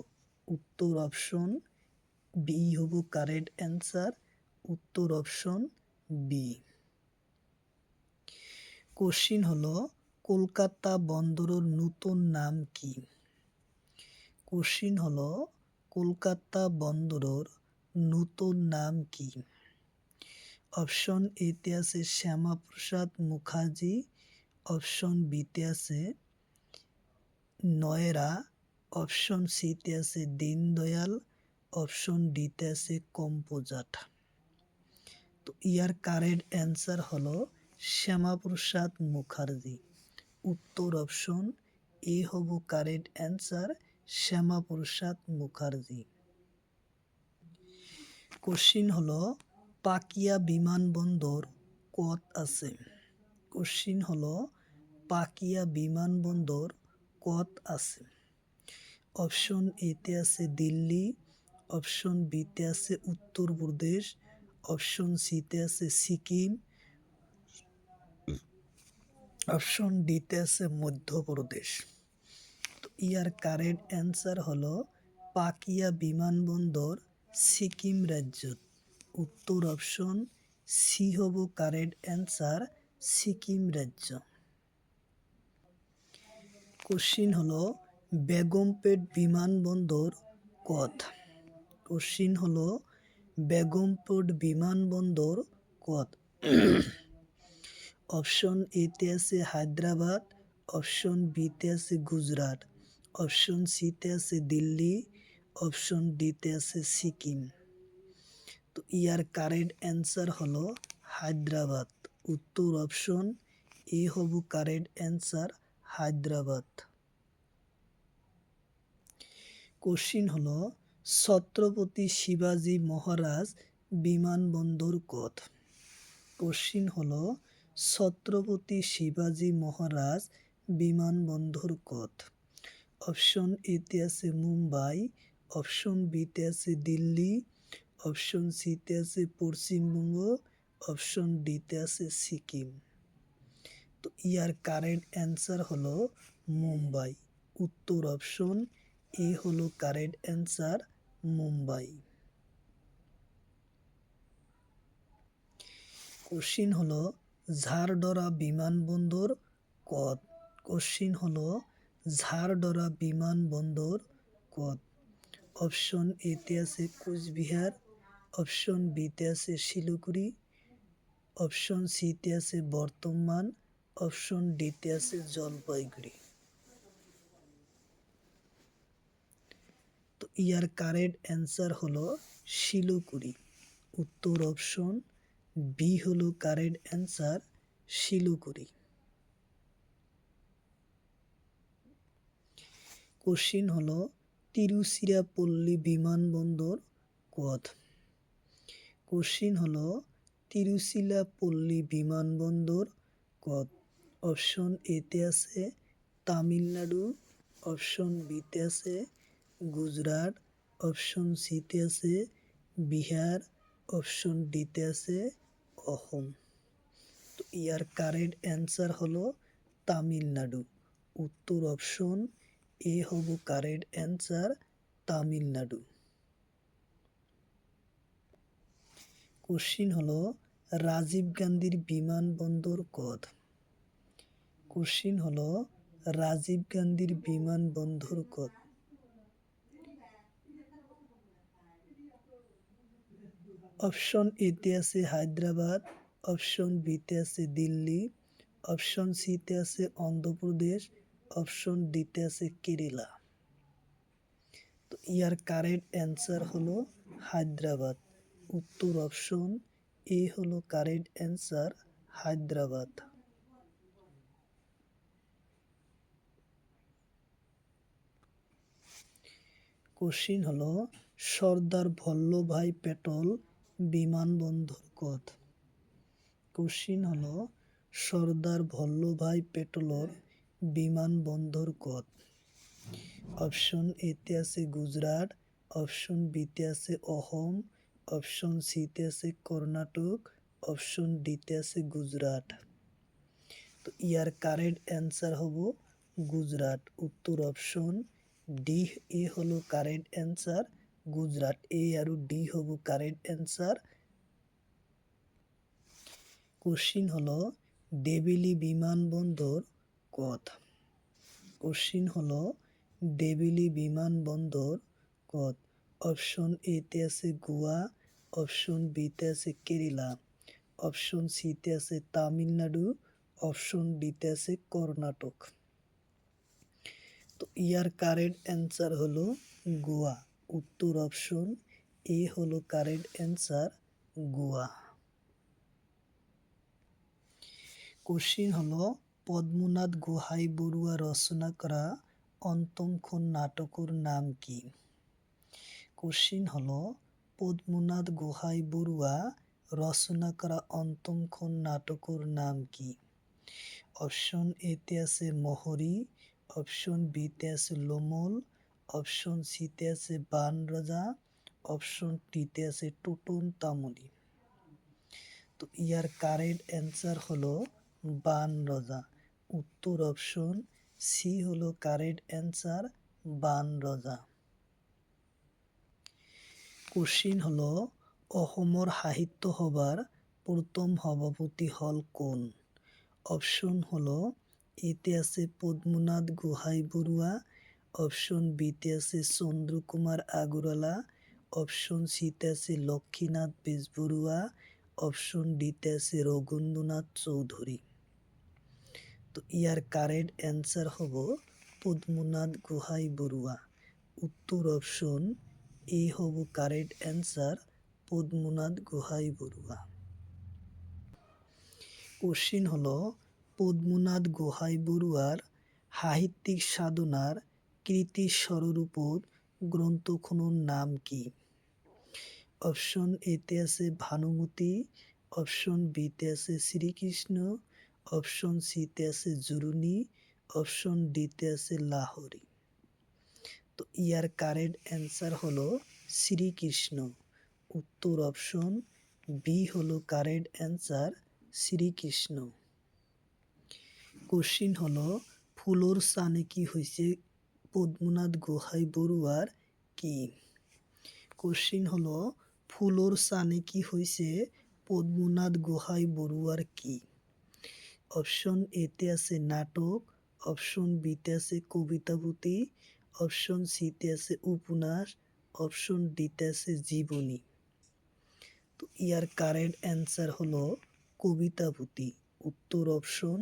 উত্তর অপশন বি হবো কারেক্ট অ্যান্সার, উত্তর অপশন বি। কোশ্চিন হলো কলকাতা বন্দরের নতুন নাম কি? কোশ্চিন হলো কলকাতা বন্দরের নতুন নাম কি? অপশন এতে আছে শ্যামাপ্রসাদ মুখার্জি, অপশন বিতে আছে নয়রা, অপশন সিতে আছে দীনদয়াল, অপশন ডিতে আছে কম্পোজাট। তো ইয়ার কারেক্ট অ্যান্সার হলো শ্যামাপ্রসাদ মুখার্জি। উত্তর অপশন এ হব correct answer Shyama Prasad Mukherjee. Question হলো পাকিয়া বিমানবন্দর কত আছে? কোশ্চিন হলো পাকিয়া বিমানবন্দর কত আছে? অপশন এতে আছে দিল্লি, অপশন বিতে আছে উত্তরপ্রদেশ, অপশন সিতে আছে সিকিম, অপশন ডিতে আছে মধ্যপ্রদেশ। তো ইয়ার কারেক্ট অ্যান্সার হলো পাকিয়া বিমানবন্দর সিকিম রাজ্য। উত্তর অপশন সি হব কারেক্ট অ্যান্সার সিকিম রাজ্য। কোশ্চিন হলো বেগমপেট বিমানবন্দর কত? কোশ্চিন হলো বেগমপেট বিমানবন্দর কত? অপশন এতে আছে হায়দ্রাবাদ, অপশন বিতে আছে গুজরাট, অপশন সিতে আছে দিল্লি, অপশন ডিতে আছে সিকিম। তো ইয়ার কারেক্ট অ্যান্সার হলো হায়দ্রাবাদ। উত্তর অপশন এ হব কারেক্ট অ্যান্সার হায়দ্রাবাদ। কোশ্চিন হলো ছত্রপতি শিবাজী মহারাজ বিমানবন্দর কত? কোশ্চিন হলো ছত্রপতি শিবাজী মহারাজ বিমানবন্দর কত? অপশন এতে আছে মুম্বাই, অপশন বিতে আছে দিল্লি, অপশন সিতে আছে পশ্চিমবঙ্গ, অপশন ডিতে আছে সিকিম। তো ইয়ার কারেক্ট অ্যান্সার হলো মুম্বাই। উত্তর অপশন এ হলো কারেক্ট অ্যান্সার মুম্বাই। কোশ্চিন হলো ঝারডরা বিমানবন্দর কত? কোশ্চিন হলো ঝারডরা বিমানবন্দর কত? অপশন এতে আছে কোচবিহার, অপশন বিতে আছে শিলিগুড়ি, অপশন সিতে আছে বর্ধমান, অপশন ডিতে আছে জলপাইগুড়ি। তো ইয়ার কারেক্ট অ্যান্সার হলো শিলিগুড়ি। উত্তর অপশন বি হলো কারেক্ট অ্যান্সার শিলিগুড়ি। কোশ্চিন হলো তিরুচিরাপল্লী বিমানবন্দর কত? কোশ্চিন হলো তিরুচিরাপল্লী বিমানবন্দর কত? অপশন এতে আছে তামিলনাড়ু, অপশন বিতে আছে গুজরাট, অপশন সিতে আছে বিহার, অপশন ডিতে আছে অসম। তো ইয়ার কারেক্ট অ্যান্সার হলো তামিলনাড়ু। উত্তর অপশন এ হব কারেক্ট অ্যান্সার তামিলনাড়ু। কোশ্চিন হলো রাজীব গান্ধীর বিমানবন্দর কত? কোশ্চিন হলো রাজীব গান্ধীর বিমানবন্দর কত? অপশন এতে আছে হায়দ্রাবাদ, অপশন বিতে আছে দিল্লি, অপশন সিতে আছে অন্ধ্রপ্রদেশ, অপশন ডিতে আছে কেরালা। তো ইয়ার কারেক্ট অ্যান্সার হলো হায়দ্রাবাদ। উত্তর অপশন এ হলো কারেক্ট অ্যান্সার হায়দ্রাবাদ। কোশ্চিন হলো সর্দার বল্লভভাই প্যাটেল বিমানবন্দর কত? কোশ্চিন হলো সর্দার বল্লভভাই প্যাটেলের বিমানবন্দর কত? অপশন এতে আছে গুজরাট, অপশন বিতে আছে অসম, অপশন সিতে আছে কর্ণাটক, অপশন ডিতে আছে গুজরাট। তো ইয়ার কারেক্ট অ্যান্সার হব গুজরাট। উত্তর অপশন ডি এ হলো কারেক্ট অ্যান্সার গুজরাট। এ আর ডি হব কারেক্ট অ্যান্সার। কোশ্চিন হলো দেবিলি বিমানবন্দর কত? কোশ্চিন হলো দেবিলি বিমানবন্দর কত? অপশন এতে আছে গোয়া, অপশন বিতে আছে কেরালা, অপশন সিতে আছে তামিলনাড়ু, অপশন ডিতে আছে কর্ণাটক। তো ইয়ার কারেক্ট অ্যান্সার হলো গোয়া। উত্তর অপশন এ হলো কারেক্ট অ্যান্সার গোয়া। কোশ্চিন হলো পদ্মনাথ গোহাই বড়ুয়া রচনা করা অন্তমক্ষণ নাটকের নাম কি? কোশ্চিন হলো পদ্মনাথ গোহাই বড়ুয়া রচনা করা অন্তমক্ষণ নাটকের নাম কি? অপশন এতে আছে মহরী, অপশন বিতে আছে লোমল, অপশন সিতে আছে বান রাজা, অপশন টিতে আছে টোটন তামুলি। তো ইয়ার কারেক্ট অ্যান্সার হলো বান রাজা। উত্তর অপশন সি হলো কারেক্ট অ্যান্সার, বান রাজা। কোশ্চিন হলো অসমৰ সাহিত্য সভাৰ প্রথম সভাপতি হল কোন? অপশন হলো এতে আছে পদ্মনাথ গোহাই বড়ুয়া, অপশন বিতে আছে চন্দ্রকুমার আগরওয়ালা, অপশন সিতে আছে লক্ষ্মীনাথ বেজবরুয়া, অপশন ডিতে আছে রঘুন্দ্রনাথ চৌধুরী। তো ইয়ার কারেক্ট অ্যান্সার হব পদ্মনাথ গোহাই বড়ুয়া। উত্তর অপশন এ হব correct answer, Padmanath Gohain Barua. Question হলো পদ্মনাথ গোহাই বড়ুয়ার সাহিত্যিক সাধনার কৃতি স্বরূপর গ্রন্থখনের নাম কি? অপশন এতে আছে ভানুমতি, অপশন বিতে আছে শ্রীকৃষ্ণ, অপশন সিতে আছে জুরুনি, অপশন ডিতে আছে লাহোরি। তো ইয়ার কারেক্ট অ্যান্সার হলো শ্রীকৃষ্ণ। উত্তর অপশন বি হলো কারেক্ট অ্যান্সার, শ্রীকৃষ্ণ। কোশ্চিন হলো ফুলোর সানে কি হয়েছে পদ্মনাথ গোহাই বড়ুয়ার কি? কোশ্চিন হলো ফুলোর সানে কি হয়েছে পদ্মনাথ গোহাই বড়ুয়ার কি? অপশন এতে আছে নাটক, অপশন বিতে আছে কবিতা পুঁথি, অপশন সিতে আছে উপন্যাস, অপশন ডিতে আছে জীবনী। তো ইয়ার কারেক্ট অ্যান্সার হলো কবিতা পুঁথি। উত্তর অপশন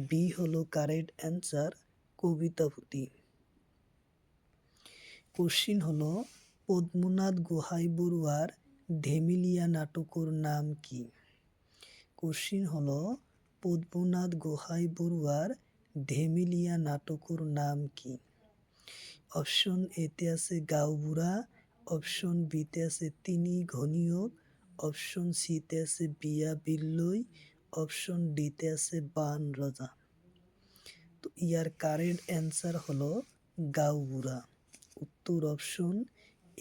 বি হলো কারেক্ট অ্যান্সার, কবিতা পুঁথি। কোশ্চিন হলো পদ্মনাথ গোহাই বড়ুয়ার ধেমেলিয়া নাটকের নাম কি? কোশ্চিন হলো পদ্মনাথ গোহাই বড়ুয়ার ধেমেলিয়া নাটকের নাম কি? অপশন এতে আছে গাঁওবুড়া, অপশন বিতে আছে তিনি ঘনিয়োগ, অপশন সিতে আছে বিয়া বিল্লই, অপশন ডিতে আছে বান রাজা। তো ইয়ার কারেক্ট অ্যান্সার হলো গাঁওবুড়া। উত্তর অপশন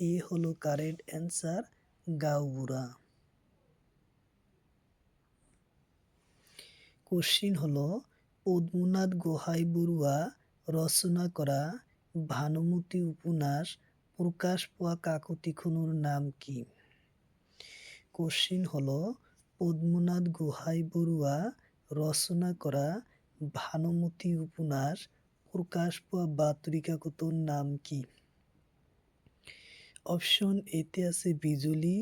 এ হলো কারেক্ট অ্যান্সার, গাঁওবুড়া। কোশ্চিন হলো পদ্মনাথ গোহাই বড়ুয়া রচনা করা ভানুমতি উপন্যাস প্রকাশ পাওয়া কাকতিখনুর নাম কি? কোশ্চিন হলো পদ্মনাথ গোহাই বড়ুয়া রচনা করা ভানুমতি উপন্যাস প্রকাশ পাওয়া বাতরি কাকতের নাম কি? অপশন এতে আছে বিজুলি,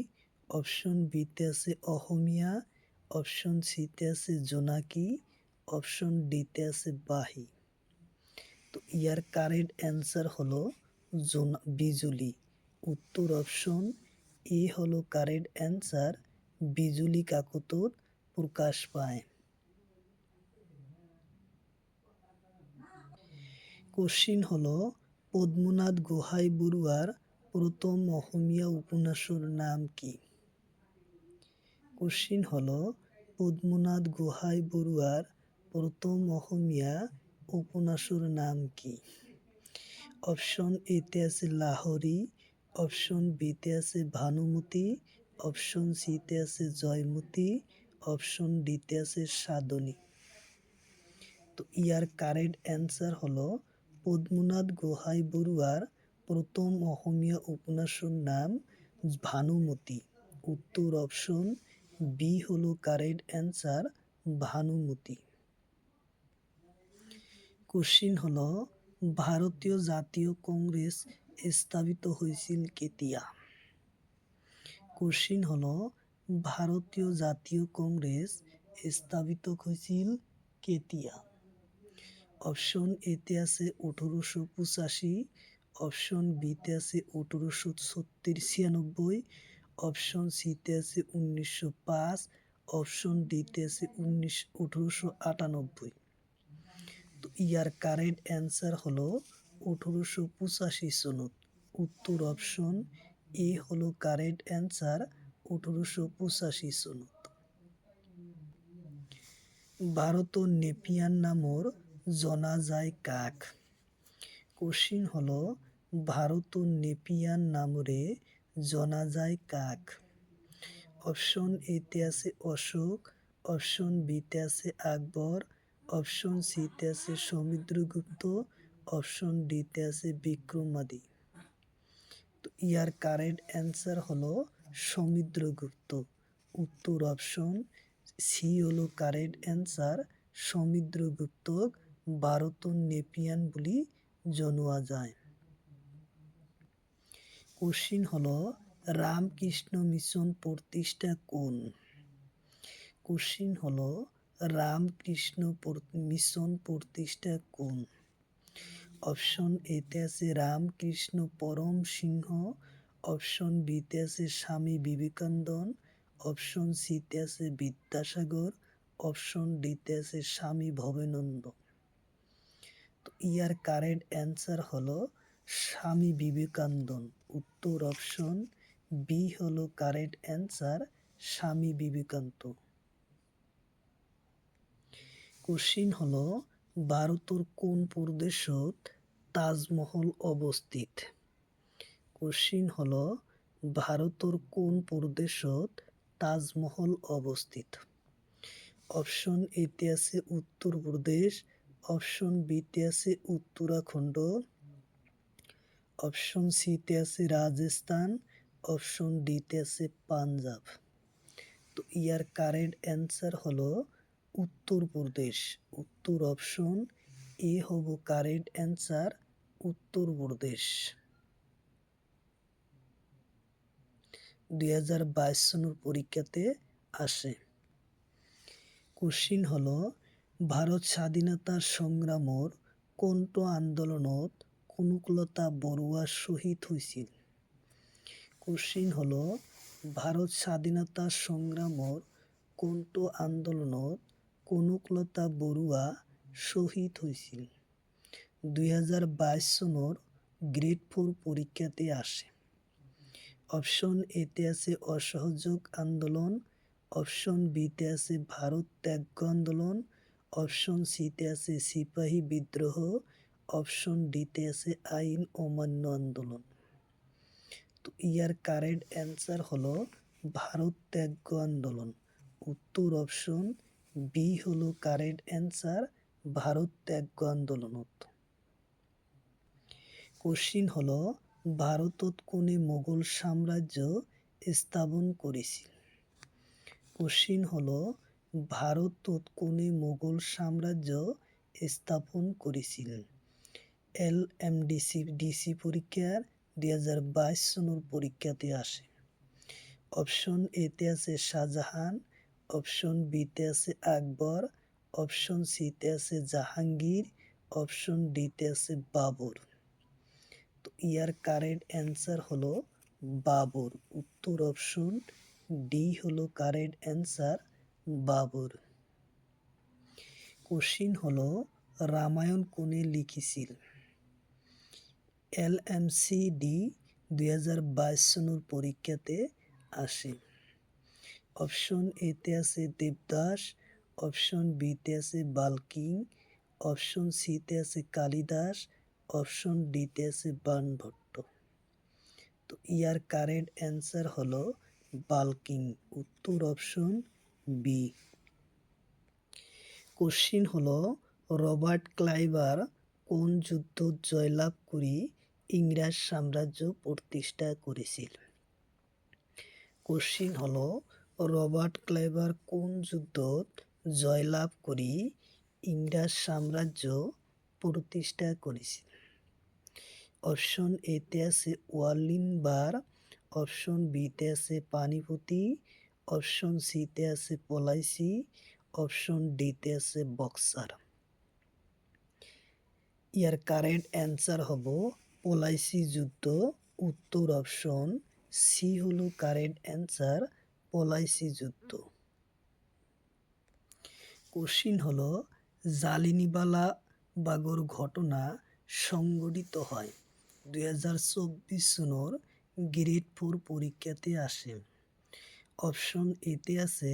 অপশন বিতে আছে অসমীয়া, অপশন সিতে আছে জোনাকি, অপশন ডিতে আছে বাহি। তো ইয়ার কারেক্ট অ্যান্সার হলো বিজুলি। উত্তর অপশন এ হলো কারেক্ট অ্যান্সার, বিজুলি কাকতত প্রকাশ পায়। কোশ্চিন হলো পদ্মনাথ গোহাই বড়ুয়ার প্রথম অসমীয়া উপন্যাসের নাম কি? কোশ্চিন হলো পদ্মনাথ গোহাই বড়ুয়ার প্রথম অসমীয়া উপন্যাসের নাম কি? অপশন এতে আছে লাহোরি, অপশন বিতে আছে ভানুমতি, অপশন সিতে আছে জয়মতী, অপশন ডিতে আছে সাধনী। তো ইয়ার কারেক্ট অ্যান্সার হলো পদ্মনাথ গোহাই বড়ুয়ার প্রথম অসমীয়া উপন্যাসের নাম ভানুমতি। উত্তর অপশন বি হলো কারেক্ট অ্যান্সার, ভানুমতি। কোশ্চিন হলো ভারতীয় জাতীয় কংগ্রেস স্থাপিত হয়েছিল কেতিয়া? কোশ্চিন হলো ভারতীয় জাতীয় কংগ্রেস স্থাপিত হয়েছিল কেতিয়া? অপশন এতে আছে 1885, অপশন বিতে আছে 1896, অপশন সিতে আছে 1905, অপশন ডিতে আছে 1898। তো ইয়ার কারেক্ট অ্যান্সার হলো 1885 সনত। উত্তর অপশন এ হলো কারেক্ট অ্যান্সার, 1885 সনত। ভারত নেপিয়ান নামর জনা যায় কাক। কোশ্চিন হলো ভারত নেপিয়ান নামরে জনা যায় কাক। অপশন এতে আছে অশোক, অপশন বিতে আছে আকবর, অপশন সিতে আছে সমুদ্রগুপ্ত, অপশন ডিতে আছে বিক্রমাদি। তো ইয়ার কারেক্ট অ্যান্সার হলো সমুদ্রগুপ্ত। উত্তর অপশন সি হলো correct answer. Samudragupta Bharat Nepean বলি জনোয়া যায়। কোশ্চিন হলো রামকৃষ্ণ মিশন প্রতিষ্ঠা কোন? কোশ্চিন হলো রামকৃষ্ণ মিশন প্রতিষ্ঠা কোন? অপশন এতে আছে রামকৃষ্ণ পরম সিংহ, অপশন বিতে আছে স্বামী বিবেকানন্দ, অপশন সিতে আছে বিদ্যাসাগর, অপশন ডিতে আছে স্বামী ভবেনন্দ। তো ইয়ার কারেক্ট অ্যান্সার হলো স্বামী বিবেকানন্দ। উত্তর অপশন বি হলো correct answer, Swami Vivekananda. Question হলো ভারতের কোন প্রদেশত তাজমহল অবস্থিত? কোশ্চিন হলো ভারতের কোন প্রদেশত তাজমহল অবস্থিত? অপশন এতে আছে উত্তরপ্রদেশ, অপশন বিতে আছে উত্তরাখণ্ড, অপশন সিতে আছে রাজস্থান, অপশন ডিতে আছে পাঞ্জাব। তো ইয়ার কারেক্ট অ্যান্সার হলো উত্তরপ্রদেশ। উত্তর অপশন এ হবো কারেক্ট অ্যান্সার, উত্তরপ্রদেশ। 2022 সনের পরীক্ষাতে আসে। কোশ্চিন হলো ভারত স্বাধীনতা সংগ্রামর কোনটো আন্দোলনত কনকলতা বড়ুয়া শহীদ হয়েছিল? কোশ্চিন হলো ভারত স্বাধীনতা সংগ্রামর কোনটো আন্দোলনত কনকলতা বড়ুয়া শহীদ হয়েছিল? 2022 সনের গ্রেড 4 পরীক্ষাতে আসে। অপশন এতে আছে অসহযোগ আন্দোলন, অপশন বিতে আছে ভারত ত্যাগ আন্দোলন, অপশন সিতে আছে সিপাহী বিদ্রোহ, অপশন ডিতে আছে আইন অমান্য আন্দোলন। তো ইয়ার কারেক্ট অ্যান্সার হলো ভারত ত্যাগ আন্দোলন। উত্তর অপশন বি হলো কারেক্ট অ্যান্সার, ভারত ত্যাগ আন্দোলনত। কোশ্চিন হলো ভারতত কোনে মোগল সাম্রাজ্য স্থাপন করেছিল? কোশ্চিন হলো ভারতত কোনে মোগল সাম্রাজ্য স্থাপন করেছিল? LMDC পরীক্ষার 2022 সনের পরীক্ষাতে আসে। অপশন এতে আছে শাহজাহান, অপশন বিতে আছে আকবর, অপশন সিতে আছে জাহাঙ্গীর, অপশন ডিতে আছে বাবর। তো ইয়ার কারেক্ট অ্যান্সার হলো বাবর। উত্তর অপশন ডি হলো কারেক্ট অ্যান্সার, বাবর। কোশ্চিন হলো রামায়ণ কোনে লিখিছিল? LMCD 2022 সনের পরীক্ষাতে আসে। অপশন এতে আছে দেবদাস, অপশন বিতে আছে বাল্কিং, অপশন সিতে আছে কালিদাস, অপশন ডিতে আছে বাণভট্ট। তো ইয়ার কারেক্ট অ্যান্সার হলো বাল্কিং। উত্তর অপশন বি। কোশ্চিন হলো রবার্ট ক্লাইভার কোন যুদ্ধ জয়লাভ করি ইংরেজ সাম্রাজ্য প্রতিষ্ঠা করেছিল? কোশ্চিন হলো রবার্ট ক্লাইভার কোন যুদ্ধত জয়লাভ করি ইংরেজ সাম্রাজ্য প্রতিষ্ঠা করেছিল? অপশন এতে আছে ওয়ালিন বার, অপশন বিতে আছে পানিপতি, অপশন সিতে আছে পলাইসি, অপশন ডিতে আছে বক্সার। ইয়ার কারেক্ট অ্যান্সার হবো পলাইসি যুদ্ধ। উত্তর অপশন সি হলো কারেক্ট অ্যান্সার, পলাইসি যুদ্ধ। কোশ্চিন হলো জালিয়ানওয়ালা বাগের ঘটনা সংঘটিত হয় 2024 সনের গ্রেড 4 পরীক্ষাতে আসে। অপশন এতে আছে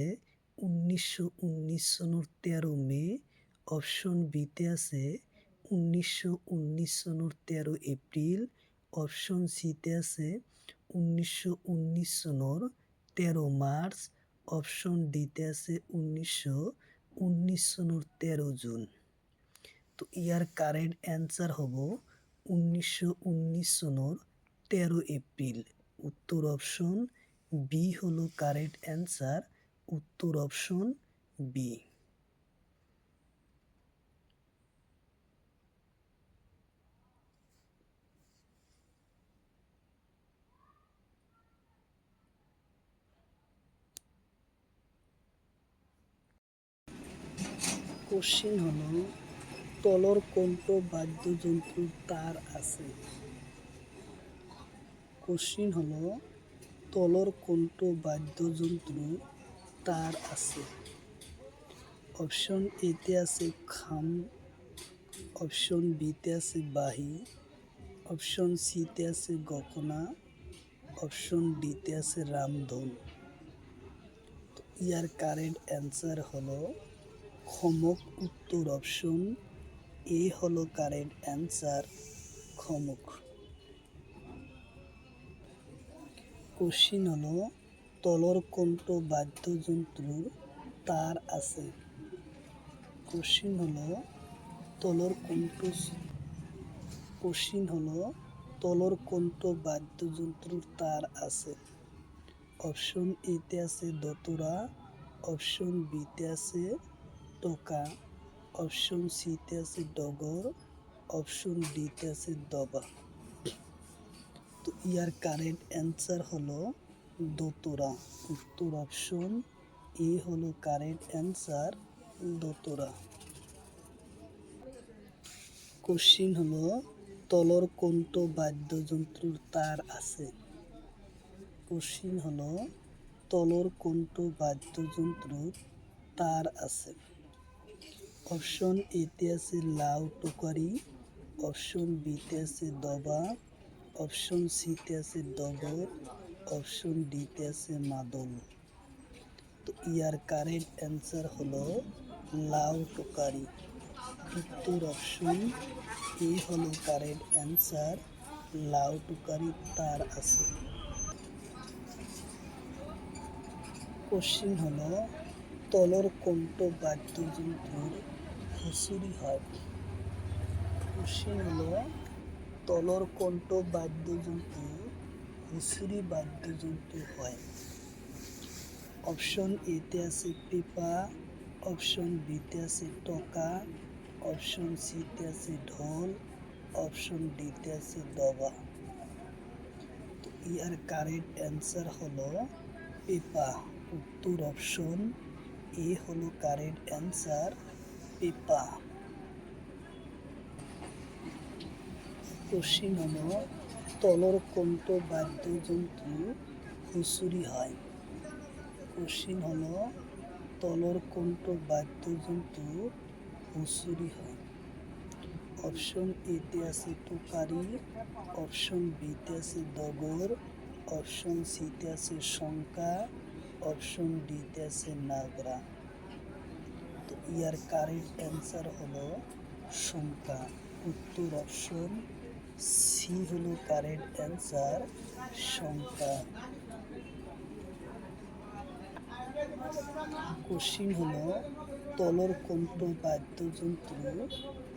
1919 সনের 13 মে, অপশন বিতে আছে 1919 সনের 13 এপ্রিল, অপশন সিতে আছে 1919 সনের 13 মার্চ, অপশন ডিতে আছে 1919 সনের 13 জুন। তো ইয়ার কারেক্ট অ্যান্সার হব 1919 সনের 13 এপ্রিল। উত্তর অপশন বি হলো কারেক্ট অ্যান্সার, উত্তর অপশন বি। কোশ্চিন হলো তলর কোনটো বাদ্যযন্ত্রের তার আছে? কোশ্চিন হলো তলর কোনটো বাদ্যযন্ত্রের তার আছে? অপশন এতে আছে খাম, অপশন বিতে আছে বাহি, অপশন সিতে আছে গগনা, অপশন ডিতে আছে রামধন। ইয়ার কারেক্ট অ্যান্সার হলো খমক। উত্তর অপশন এ হলো কারেক্ট অ্যান্সার, খমক। কোশ্চিন হলো তলর কোনটো বাদ্যযন্ত্রের তার আছে? কোশ্চিন হলো তলর কোনটো কোশ্চিন হলো তলর কোনটো বাদ্যযন্ত্রের তার আছে? অপশন এতে আছে দোতারা, অপশন বিতে আছে টোকা, অপশন সিতে আছে ডগর, অপশন ডিতে আছে দবা। তো ইয়ার কারেক্ট অ্যান্সার হলো দোতারা। উত্তর অপশন এ হলো কারেক্ট অ্যান্সার, দোতারা। কোশ্চিন হলো তলর কোনটো বাদ্যযন্ত্রের তার আছে? কোশ্চিন হলো তলর কোনটো বাদ্যযন্ত্রের তার আছে? অপশন এতে আছে লাউ টোকারি, অপশন বিতে আছে দবা, অপশন সিতে আছে ডগর, অপশন ডিতে আছে মাদল। তো ইয়ার কারেক্ট অ্যান্সার হলো লাউ টোকারি। উত্তর অপশন এ হলো কারেক্ট অ্যান্সার, লাউ টোকারি তার আছে। কোশ্চিন হলো তলর কোনটো বাদ্যযন্ত্রের হুঁচুরি হয়? কোশ্চিন হলো তলর কোনটো বাদ্যযন্ত্রের হুঁচুরি বাদ্যযন্ত্র হয়? অপশন এতে আছে পেঁপা, অপশন বিতে আছে টকা, অপশন সিতে আছে ঢোল, অপশন ডিতে আছে দবা। তো ইয়ার কারেক্ট অ্যান্সার হলো পেঁপা। উত্তর অপশন এ হলো কারেক্ট অ্যান্সার, পেঁপা। কোশ্চিন হলো তলর কোনটো বাদ্যযন্ত্রের হুঁচুরি হয়? কোশ্চিন হলো তলর কোনটো বাদ্যযন্ত্রের হুঁচুরি হয়? অপশন এতে আছে টোকারি, অপশন বিতে আছে ডগর, অপশন সিতে আছে শঙ্কা, অপশন ডিতে আছে নাগরা। তো ইয়ার কারেক্ট অ্যান্সার হলো শঙ্কা। উত্তর অপশন সি হলো কারেক্ট অ্যান্সার, শঙ্কা। কোশ্চিন হলো তলর কোনটো বাদ্যযন্ত্রের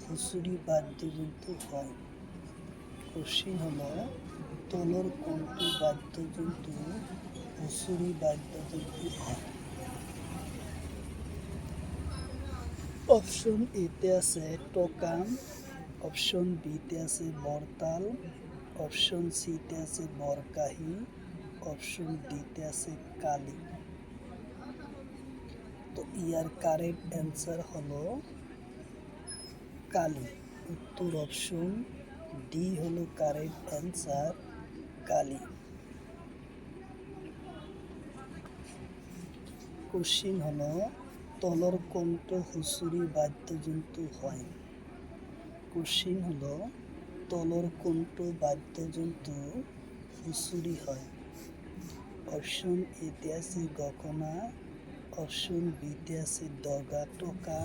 হুঁচুরি বাদ্যযন্ত্র হয়? কোশ্চিন হলো তলর কোনটো বাদ্যযন্ত্রের হুঁচুরি বাদ্যযন্ত্র হয়? অপশন এতে আছে টোকা, অপশন বিতে আছে বরতাল, অপশন সিতে আছে বরকাহি, অপশন ডিতে আছে কালি। তো ইয়ার কারেক্ট অ্যান্সার হলো কালি। উত্তর অপশন ডি হলো কারেক্ট অ্যান্সার, কালি। কোশ্চিন হলো তলর কণ্ঠ হুঁসুরি বাদ্যযন্ত্র হয়। কোশ্চিন হলো তলর কণ্ঠ বাদ্যযন্ত্র হুঁসুরি হয়। অপশন এতে আছে গগনা, অপশন বিতে আছে ডগা টোকা,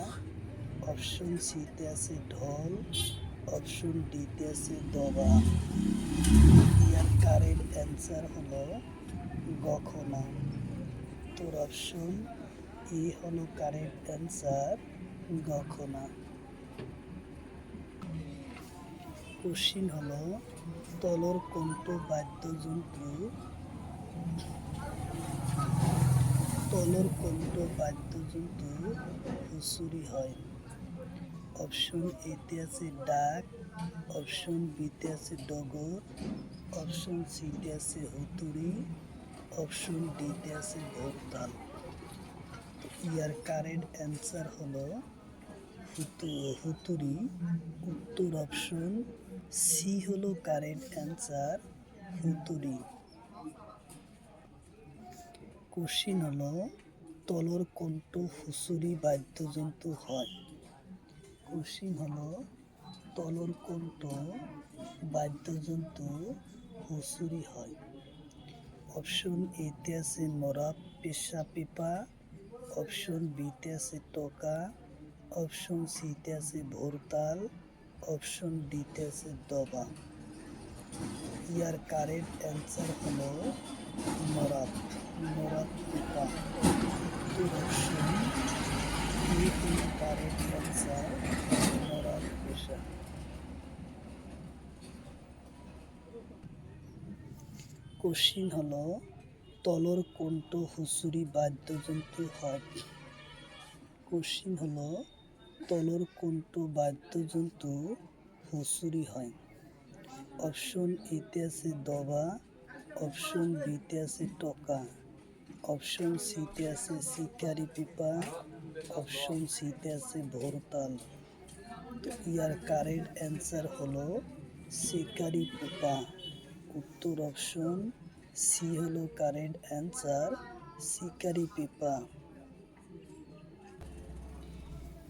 অপশন সিতে আছে ঢোল, অপশন ডিতে আছে দবা। ইয়ার কারেক্ট অ্যান্সার হলো গখনা। তোর অপশন এ হলো কারেক্ট অ্যান্সার গখনা। কোশ্চিন হলো তলর কণ্ঠ বাদ্যযন্ত্র হুঁসুরি হয়। অপশন এতে আছে ডাক, অপশন বিতে আছে ডগর, অপশন সিতে আছে হুতুরি, অপশন ডিতে আছে ভোরতাল। ইয়ার কারেক্ট অ্যান্সার হলো হুতুরি। উত্তর অপশন সি হলো কারেক্ট অ্যান্সার হুতুরি। কোশ্চিন হলো তলর কণ্ঠ হুঁসুরি বাদ্যযন্ত্র হয়। কোশ্চিন হলো তলর কণ্ঠ বাদ্যযন্ত্র হুঁসুরি হয়। অপশন এতে আছে নরাব পেশা পেপা, অপশন বিতে আছে টোকা, অপশন সিতে আছে ভোরতাল, অপশন ডিতে আছে দবা। ইয়ার কারেক্ট অ্যান্সার হলো নরাব পেপা। উত্তর অপশন এ হলো কারেক্ট অ্যান্সার নরাব পেশা। কোশ্চিন হলো তলর কণ্ঠ হুঁসুরি বাদ্যযন্ত্র হয়। কোশ্চিন হলো তলর কণ্ঠ বাদ্যযন্ত্র হুঁসুরি হয়। অপশন এতে আছে দবা, অপশন বিতে আছে টোকা, অপশন সিতে আছে শিকারি পিপা, অপশন সিতে আছে ভোরতাল। তো ইয়ার কারেক্ট অ্যান্সার হলো শিকারি পিপা। উত্তর অপশন সি হলো কারেক্ট অ্যান্সার শিকারি পিপা।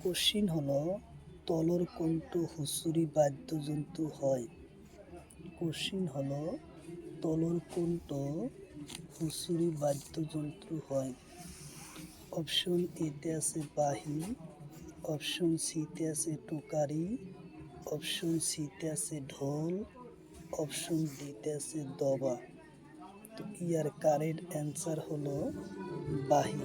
কোশ্চিন হলো তলর কণ্ঠ হুঁসুরি বাদ্যযন্ত্র হয়। কোশ্চিন হলো তলর কণ্ঠ হুঁসুরি বাদ্যযন্ত্র হয়। অপশন এতে আছে বাহি, অপশন সিতে আছে টোকারি, অপশন সিতে আছে ঢোল, অপশন ডিতে আছে দবা। তো ইয়ার কারেক্ট অ্যান্সার হলো বাহি।